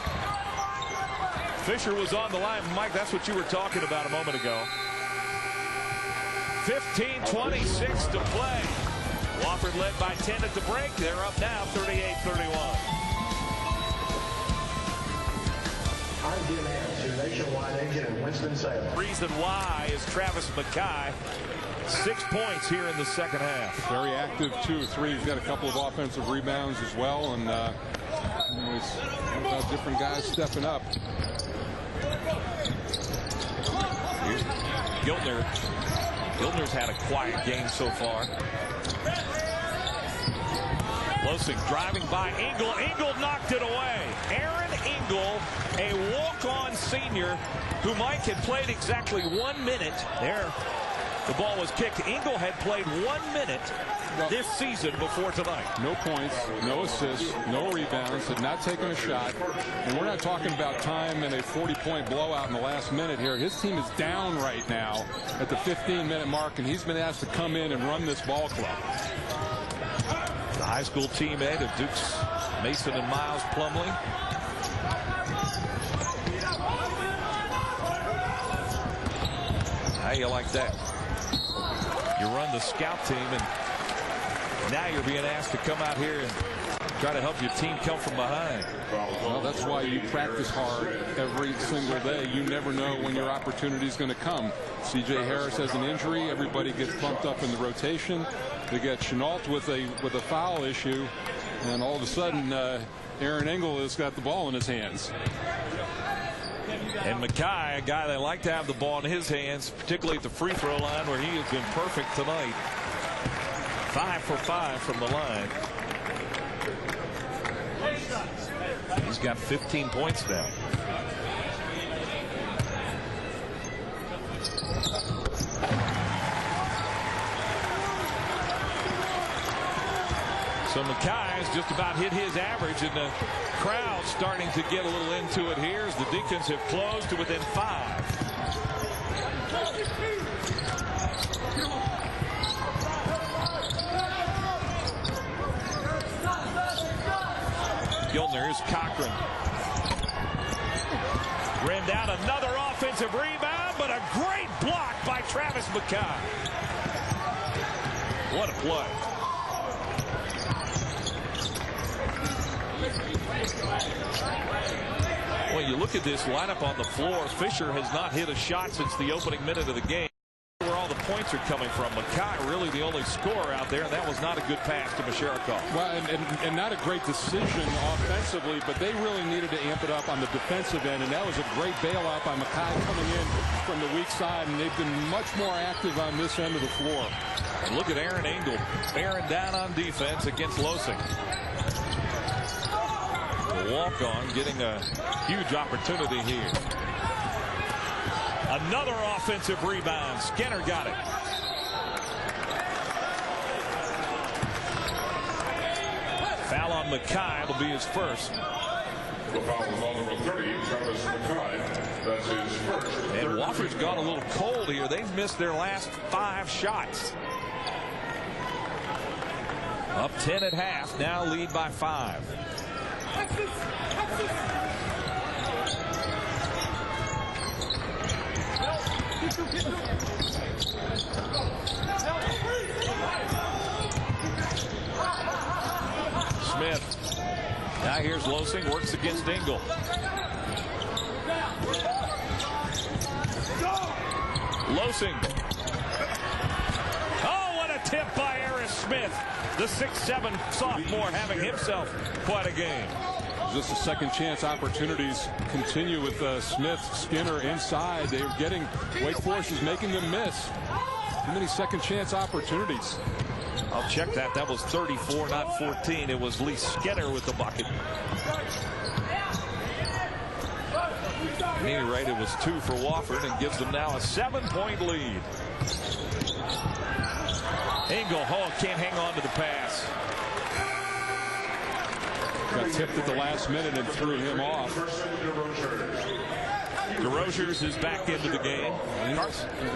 Fisher was on the line. Mike, that's what you were talking about a moment ago. 15:26 to play. Wofford led by 10 at the break. They're up now 38-31. I'm Jim Aerris, your nationwide agent in Winston-Salem. Reason why is Travis Mackay. 6 points here in the second half. Very active, 2-3. He's got a couple of offensive rebounds as well, and he's got different guys stepping up. Here's Giltner. Giltner's had a quiet game so far. Losing driving by Engel. Engel knocked it away. Aaron Engel, a walk-on senior who Mike had played exactly 1 minute. There, the ball was kicked. Engel had played 1 minute this season before tonight. No points, no assists, no rebounds, had not taken a shot. And we're not talking about time and a 40-point blowout in the last minute here. His team is down right now at the 15-minute mark, and he's been asked to come in and run this ball club. The high school teammate of Duke's Mason and Miles Plumlee. How you like that? You run the scout team, and now you're being asked to come out here and try to help your team come from behind. Well, that's why you practice hard every single day. You never know when your opportunity is going to come. C.J. Harris has an injury. Everybody gets pumped up in the rotation. They get Chenault with a foul issue, and all of a sudden, Aaron Engel has got the ball in his hands. And Mackay, a guy that like to have the ball in his hands, particularly at the free throw line where he has been perfect tonight. 5 for 5 from the line. He's got 15 points now. So Mackay's just about hit his average, and the crowd starting to get a little into it here as the Deacons have closed to within 5. Giltner, here's Cochran. Rimmed out, another offensive rebound, but a great block by Travis Mackay. What a play. Well, you look at this lineup on the floor. Fisher has not hit a shot since the opening minute of the game. Where all the points are coming from. Mackay really the only scorer out there, and that was not a good pass to Masharikov. Well, and not a great decision offensively, but they really needed to amp it up on the defensive end, and that was a great bailout by Mackay coming in from the weak side, and they've been much more active on this end of the floor. And look at Aaron Engel bearing down on defense against Losing. The walk-on getting a huge opportunity here. Another offensive rebound. Skinner got it. Foul on Mackay will be his first. The foul is on number 30, Travis Mackay. That's his first. And Wofford's gone a little cold here. They've missed their last 5 shots. Up 10 at half. Now lead by 5. Smith. Now here's Losing, works against Engel. Losing. Oh, what a tip by Aerris Smith. The 6'7" sophomore having himself quite a game. Just the second chance opportunities continue with Smith, Skinner inside. They're getting, Wake Forest is making them miss. Too many second chance opportunities. I'll check that. That was 34, not 14. It was Lee Skinner with the bucket. At any rate, it was 2 for Wofford and gives them now a 7-point lead. Engel, Hall can't hang on to the pass. Got tipped at the last minute and threw him off. DeRozier's is back into the game. And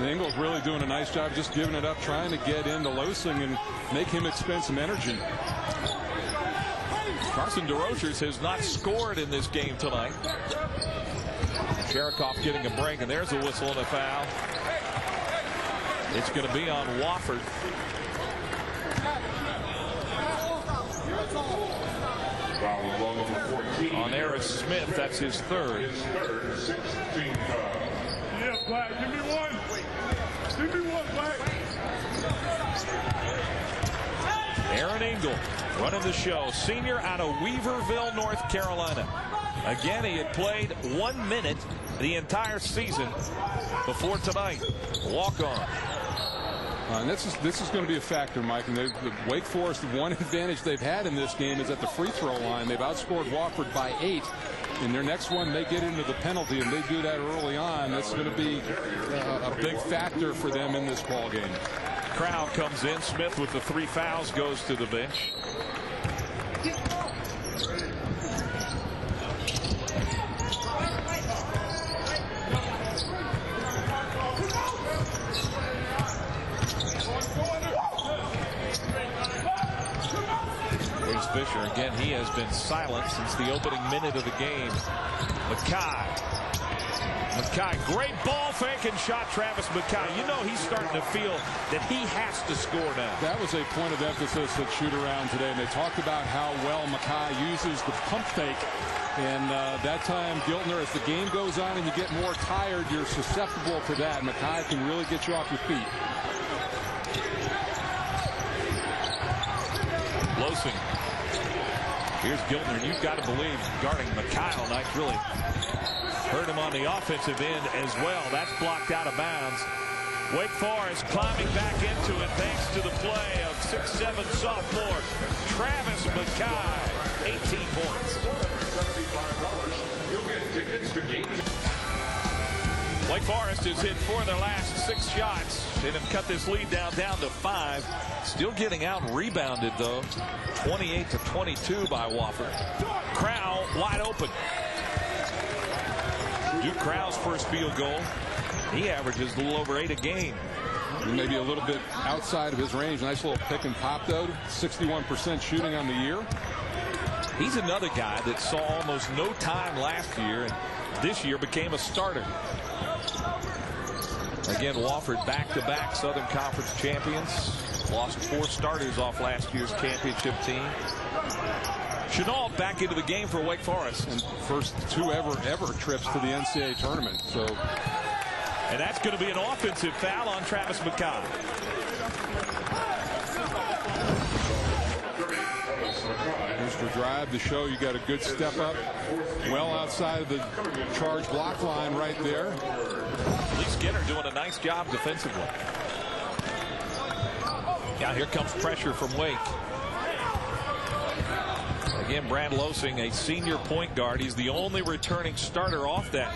Engel's really doing a nice job just giving it up, trying to get into Losing and make him expend some energy. Carson DeRozier's has not scored in this game tonight. Sherikoff getting a break, and there's a whistle and a foul. It's going to be on Wofford. On Aerris Smith, that's his third. Yeah, Black, give me one. Give me one, Black. Aaron Engel running the show. Senior out of Weaverville, North Carolina. Again, he had played 1 minute the entire season before tonight. Walk on. And this is going to be a factor, Mike. And the Wake Forest, the one advantage they've had in this game is at the free throw line. They've outscored Wofford by 8. In their next one, they get into the penalty, and they do that early on. That's going to be a big factor for them in this ball game. Crowd comes in. Smith with the 3 fouls goes to the bench. Fisher again. He has been silent since the opening minute of the game. Mackay, great ball fake and shot. Travis Mackay. You know he's starting to feel that he has to score now. That was a point of emphasis at shoot around today, and they talked about how well Mackay uses the pump fake. And that time, Giltner, as the game goes on and you get more tired, you're susceptible to that. Mackay can really get you off your feet. Losing. Here's Giltner. You've got to believe guarding Mackay all night really Hurt him on the offensive end as well. That's blocked out of bounds. Wake Forest climbing back into it thanks to the play of 6'7" sophomore Travis McKay. 18 points. Wake Forest has hit 4 of their last 6 shots and have cut this lead down to 5. Still getting out rebounded though. 28-22 by Wofford. Crow wide open. Duke Crow's first field goal. He averages a little over 8 a game. Maybe a little bit outside of his range. Nice little pick and pop though. 61% shooting on the year. He's another guy that saw almost no time last year and this year became a starter. Again, Wofford back-to-back Southern Conference champions. Lost 4 starters off last year's championship team. Chenault back into the game for Wake Forest. And first 2 ever trips to the NCAA tournament. So, and that's going to be an offensive foul on Travis McKay. Here's the drive to show you got a good step up. Well outside of the charge block line right there. Lee Skinner doing a nice job defensively. Now here comes pressure from Wake. Again, Brad Losing, a senior point guard. He's the only returning starter off that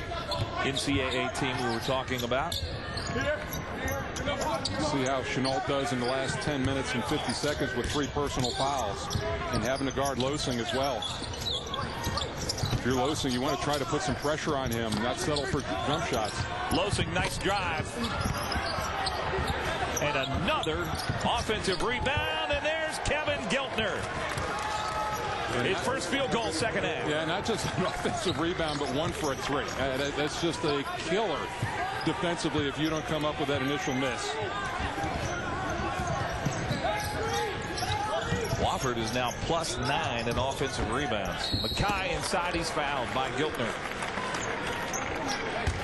NCAA team we were talking about. See how Chenault does in the last 10 minutes and 50 seconds with 3 personal fouls and having to guard Losing as well. If you're Losing, you want to try to put some pressure on him, not settle for jump shots. Losing, nice drive. And another offensive rebound, and there's Kevin Giltner. His first field goal, second half. Yeah, not just an offensive rebound, but 1 for a 3. That's just a killer defensively if you don't come up with that initial miss. Wofford is now +9 in offensive rebounds. McKay inside, he's fouled by Giltner.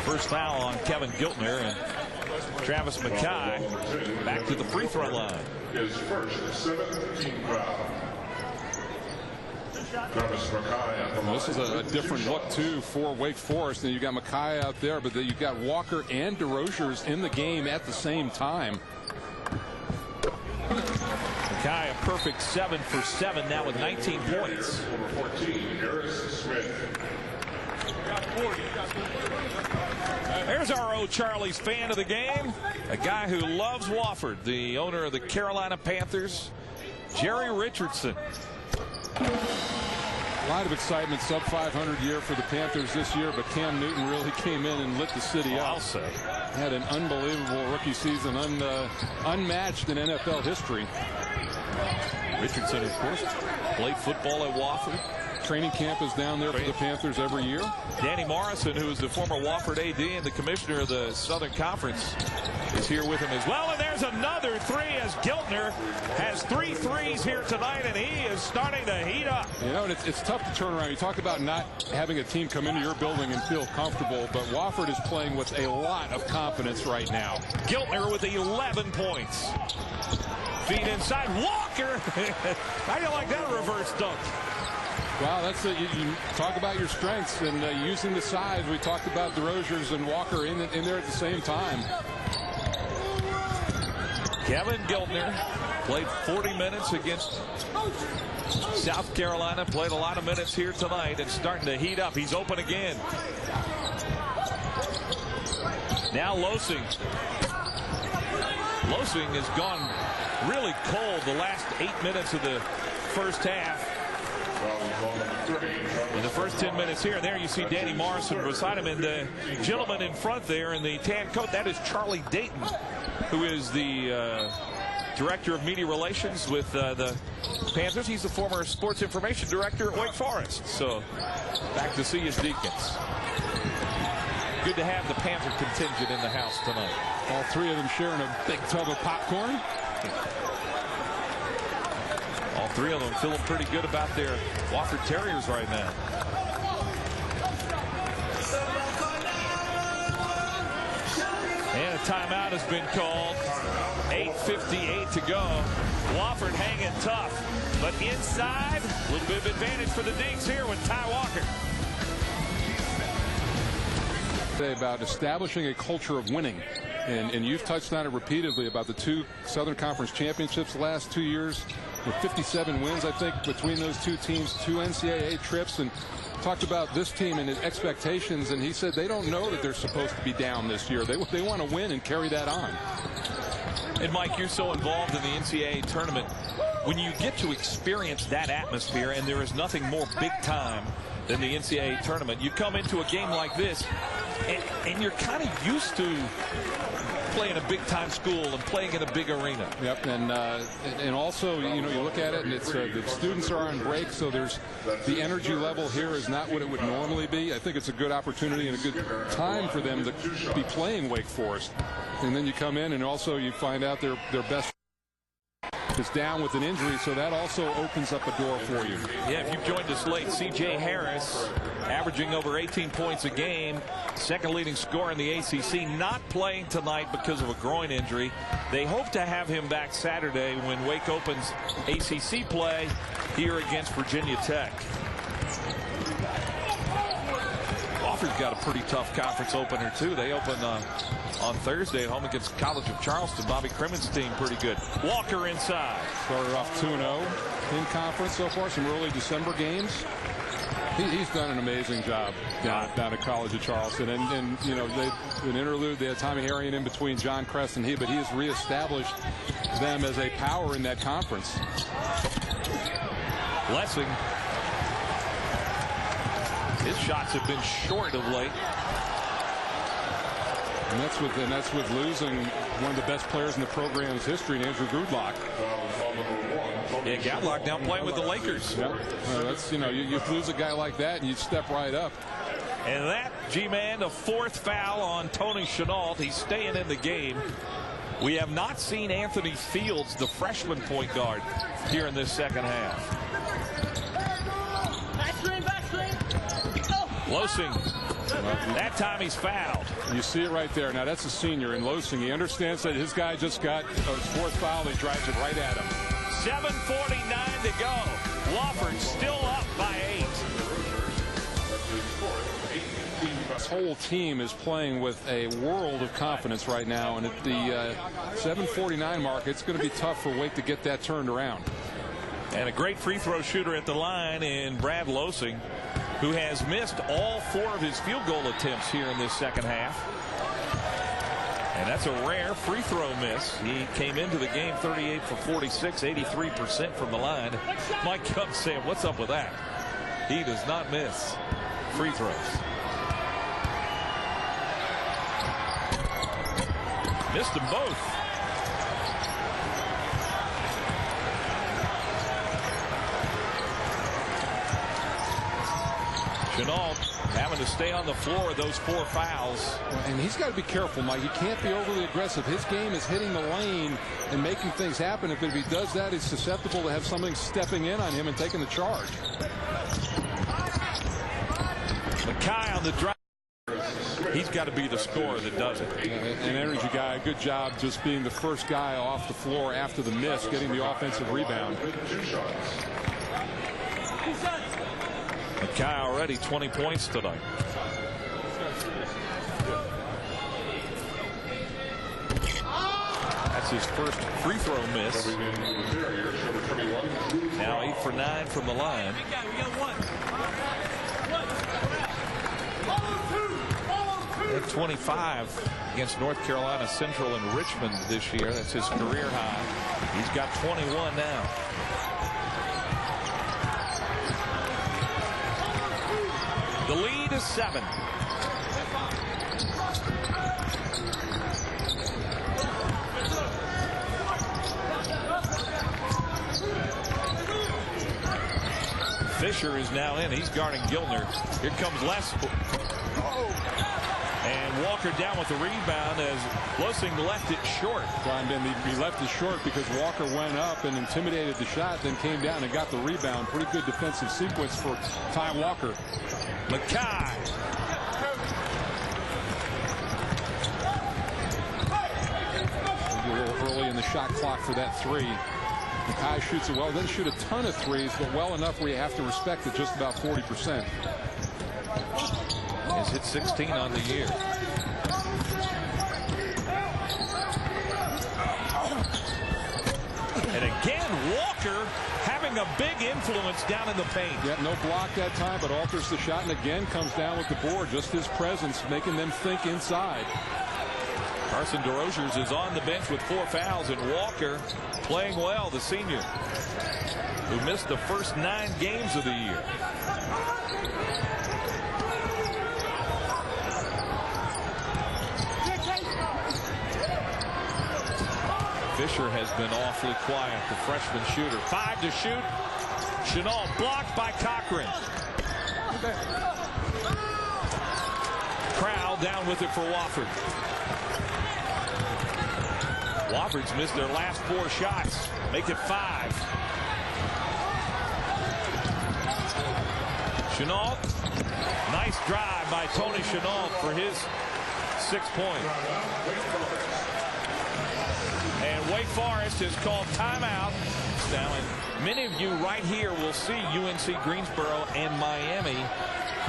First foul on Kevin Giltner, and Travis McKay back to the free throw line. His first 7th team foul. This is a different look too for Wake Forest. And you got McKay out there, but you've got Walker and DeRozier's in the game at the same time. McKay a perfect 7 for 7 now with 19 points. Number 14, Aerris Smith. There's our O'Charlie's fan of the game, a guy who loves Wofford, the owner of the Carolina Panthers, Jerry Richardson. A lot of excitement, sub 500 year for the Panthers this year, but Cam Newton really came in and lit the city up. I'll say. Had an unbelievable rookie season, unmatched in NFL history. Richardson, of course, played football at Wofford. Training camp is down there for the Panthers every year. Danny Morrison, who is the former Wofford AD and the commissioner of the Southern Conference, is here with him as well. And there's another 3 as Giltner has 3 threes here tonight, and he is starting to heat up. You know, and it's tough to turn around. You talk about not having a team come into your building and feel comfortable, but Wofford is playing with a lot of confidence right now. Giltner with 11 points. Feed inside, Walker. How do you like that reverse dunk? Wow, that's you talk about your strengths and using the size. We talked about DeRozier's and Walker in there at the same time. Kevin Giltner played 40 minutes against South Carolina, played a lot of minutes here tonight and starting to heat up. He's open again. Now Losing. Losing has gone really cold the last 8 minutes of the first half. In the first 10 minutes here and there, you see Danny Morrison beside him, and the gentleman in front there in the tan coat, that is Charlie Dayton, who is the director of media relations with the Panthers. He's the former sports information director at Wake Forest. So back to see his Deacons. Good to have the Panther contingent in the house tonight. All 3 of them sharing a big tub of popcorn. All 3 of them feeling pretty good about their Wofford Terriers right now. And a timeout has been called. 8:58 to go. Wofford hanging tough, but inside, a little bit of advantage for the Dinks here with Ty Walker. say about establishing a culture of winning. And you've touched on it repeatedly about the 2 Southern Conference championships the last 2 years with 57 wins, I think, between those 2 teams, 2 NCAA trips, and talked about this team and its expectations. And he said they don't know that they're supposed to be down this year. They want to win and carry that on. And Mike, you're so involved in the NCAA tournament. When you get to experience that atmosphere, and there is nothing more big time than the NCAA tournament, you come into a game like this, and you're kind of used to playing a big time school and playing in a big arena. Yep, and also, you know, you look at it, and it's the students are on break, so there's the energy level here is not what it would normally be. I think it's a good opportunity and a good time for them to be playing Wake Forest. And then you come in, and also you find out their best is down with an injury, so that also opens up a door for you. Yeah, if you've joined us late, C.J. Aerris averaging over 18 points a game, second leading scorer in the ACC, not playing tonight because of a groin injury. They hope to have him back Saturday when Wake opens ACC play here against Virginia Tech. Wofford's got a pretty tough conference opener too. They open on Thursday at home against College of Charleston. Bobby Crimmon's team pretty good. Walker inside. Started off 2-0 in conference so far. Some early December games. He's done an amazing job down at College of Charleston. And you know, an interlude, they had Tommy Harrion in between John Crest and but he has reestablished them as a power in that conference. Lessing. His shots have been short of late. And that's with losing one of the best players in the program's history, Andrew Grudlock. Yeah, Gatlock now playing with the Lakers. Yeah, that's, you know, you lose a guy like that and you step right up. And that, G-Man, the 4th foul on Tony Chenault. He's staying in the game. We have not seen Anthony Fields, the freshman point guard, here in this second half. Losing. That time he's fouled. You see it right there. Now that's a senior in Losing. He understands that his guy just got his 4th foul. He drives it right at him. 7:49 to go. Wofford still up by 8. This whole team is playing with a world of confidence right now, and at the 7:49 mark, it's going to be tough for Wake to get that turned around. And a great free throw shooter at the line in Brad Losing, who has missed all 4 of his field goal attempts here in this second half. And that's a rare free throw miss. He came into the game 38 for 46, 83% from the line. Mike Cubs saying, what's up with that? He does not miss free throws. Missed them both. Chenault having to stay on the floor with those 4 fouls. And he's got to be careful, Mike. He can't be overly aggressive. His game is hitting the lane and making things happen. If he does that, he's susceptible to have something stepping in on him and taking the charge. Mackay on the drive. He's got to be the scorer that does it. An energy guy. Good job just being the first guy off the floor after the miss, getting the offensive rebound. Mackay already 20 points tonight. That's his first free throw miss. Now 8 for 9 from the line. He had 25 against North Carolina Central and Richmond this year. That's his career high. He's got 21 now. The lead is 7. Fisher is now in. He's guarding Gilner. Here comes Les. And Walker down with the rebound as Losing left it short. He left it short because Walker went up and intimidated the shot, then came down and got the rebound. Pretty good defensive sequence for Ty Walker. Mackay. A little early in the shot clock for that 3. Mackay shoots it well. Doesn't shoot a ton of threes, but well enough where you have to respect it, just about 40%. He's hit 16 on the year. And again, Walker having a big influence down in the paint. Yeah, no block that time, but alters the shot and again comes down with the board. Just his presence making them think inside. Carson DeRozier's is on the bench with 4 fouls, and Walker playing well, the senior, who missed the first 9 games of the year. Fisher has been awfully quiet, the freshman shooter. 5 to shoot. Chenault blocked by Cochran. Crowd down with it for Wofford. Wofford's missed their last 4 shots. Make it 5. Chenault. Nice drive by Tony Chenault for his 6th point. And Wake Forest has called timeout. Now, and many of you right here will see UNC Greensboro and Miami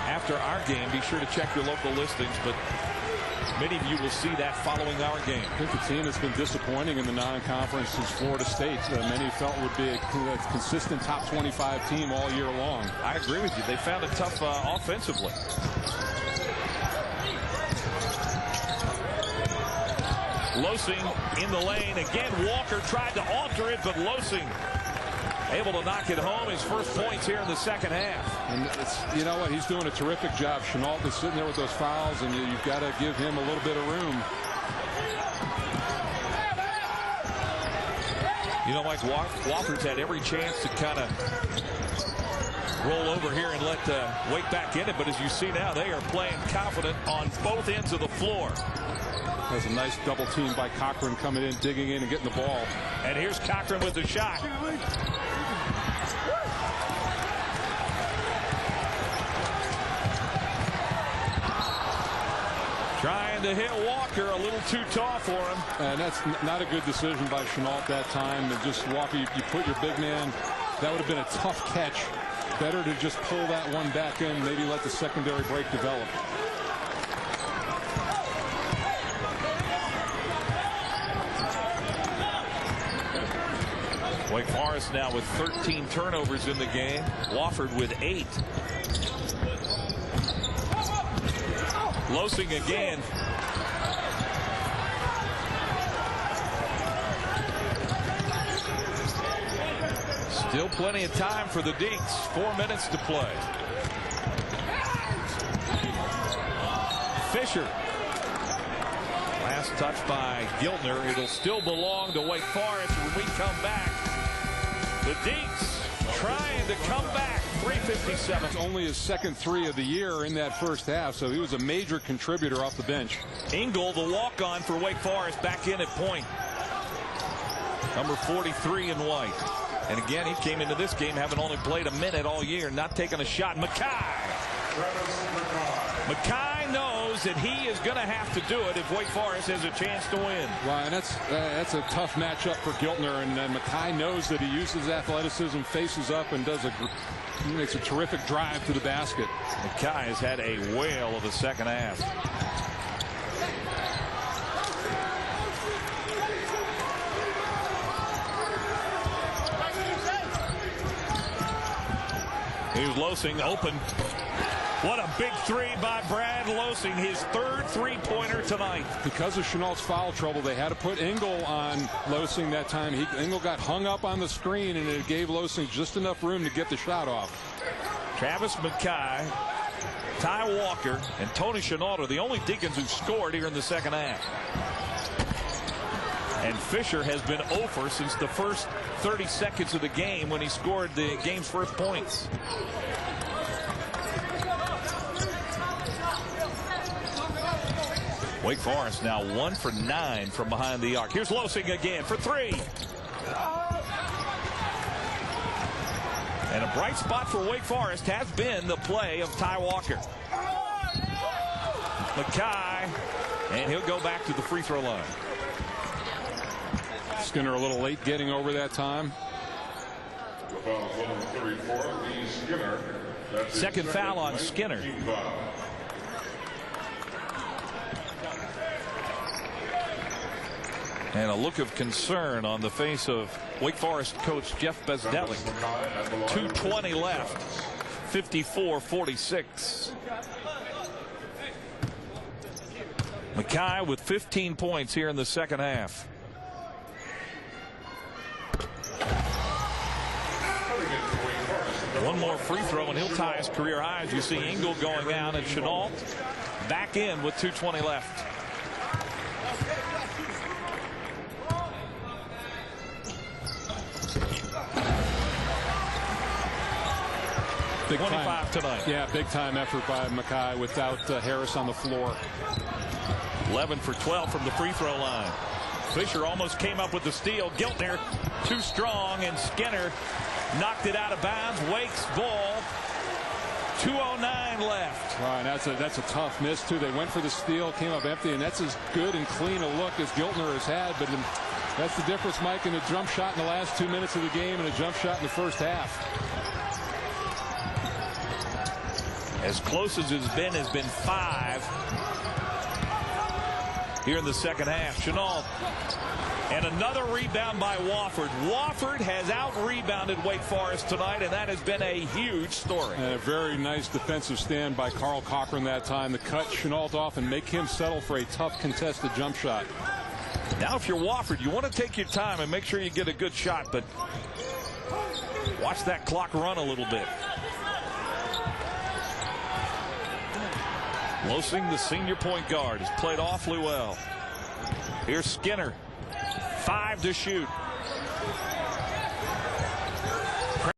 after our game. Be sure to check your local listings, but many of you will see that following our game. I think the team has been disappointing in the non-conference since Florida State. Many felt would be a consistent top 25 team all year long. I agree with you. They found it tough offensively. Losing in the lane. Again, Walker tried to alter it, but Losing able to knock it home. His first points here in the second half. And it's, you know what, he's doing a terrific job. Chenault is sitting there with those fouls, and you've got to give him a little bit of room. You know, Mike, Wofford's had every chance to kind of roll over here and let Wake back in it, but as you see now, they are playing confident on both ends of the floor. There's a nice double team by Cochran coming in, digging in and getting the ball. And here's Cochran with the shot. Trying to hit Walker, a little too tall for him. And that's not a good decision by Chenault at that time. And just Walker, you put your big man, that would have been a tough catch. Better to just pull that one back in, maybe let the secondary break develop. Wake Forest now with 13 turnovers in the game. Wofford with 8. Losing again. Still plenty of time for the Deeks. 4 minutes to play. Fisher. Last touch by Giltner. It'll still belong to Wake Forest when we come back. The Deeks trying to come back. 3:57. It's only his second 3 of the year in that first half, so he was a major contributor off the bench. Engel, the walk-on for Wake Forest, back in at point. Number 43 in white. And again, he came into this game having only played a minute all year, not taking a shot. Mackay knows that he is going to have to do it if Wake Forest has a chance to win. Well, and that's a tough matchup for Giltner, and Mackay knows that he uses athleticism, faces up, and he makes a terrific drive to the basket. Mackay has had a whale of a second half. Here's Losing open. What a big 3 by Brad Losing, his 3rd three-pointer tonight. Because of Chenault's foul trouble, they had to put Engel on Losing that time. Engel got hung up on the screen, and it gave Losing just enough room to get the shot off. Travis Mackay, Ty Walker, and Tony Chenault are the only Deacons who scored here in the second half. And Fisher has been over since the first 30 seconds of the game when he scored the game's first points. Wake Forest now 1 for 9 from behind the arc. Here's Losing again for 3. And a bright spot for Wake Forest has been the play of Ty Walker. Mackay, and he'll go back to the free throw line. Skinner a little late getting over that time. Second foul on Skinner. And a look of concern on the face of Wake Forest coach Jeff Bezdelik. 2:20 left. 54-46. Mackay with 15 points here in the second half. One more free throw and he'll tie his career highs. You see Engel going out and Chenault back in with 2:20 left. Big 25 time tonight. Yeah, big time effort by Mackay without Harris on the floor. 11 for 12 from the free throw line. Fisher almost came up with the steal. Giltner too strong, and Skinner knocked it out of bounds. Wake's ball. 2:09 left. Right, that's a tough miss too. They went for the steal, came up empty, and that's as good and clean a look as Giltner has had. But that's the difference, Mike, in a jump shot in the last 2 minutes of the game and a jump shot in the first half. As close as it's been has been 5 here in the second half. Chenault. And another rebound by Wofford. Wofford has out-rebounded Wake Forest tonight, and that has been a huge story. And a very nice defensive stand by Carl Cochran that time to cut Chenault off and make him settle for a tough contested jump shot. Now if you're Wofford, you want to take your time and make sure you get a good shot, but watch that clock run a little bit. Losing, the senior point guard, has played awfully well. Here's Skinner. 5 to shoot.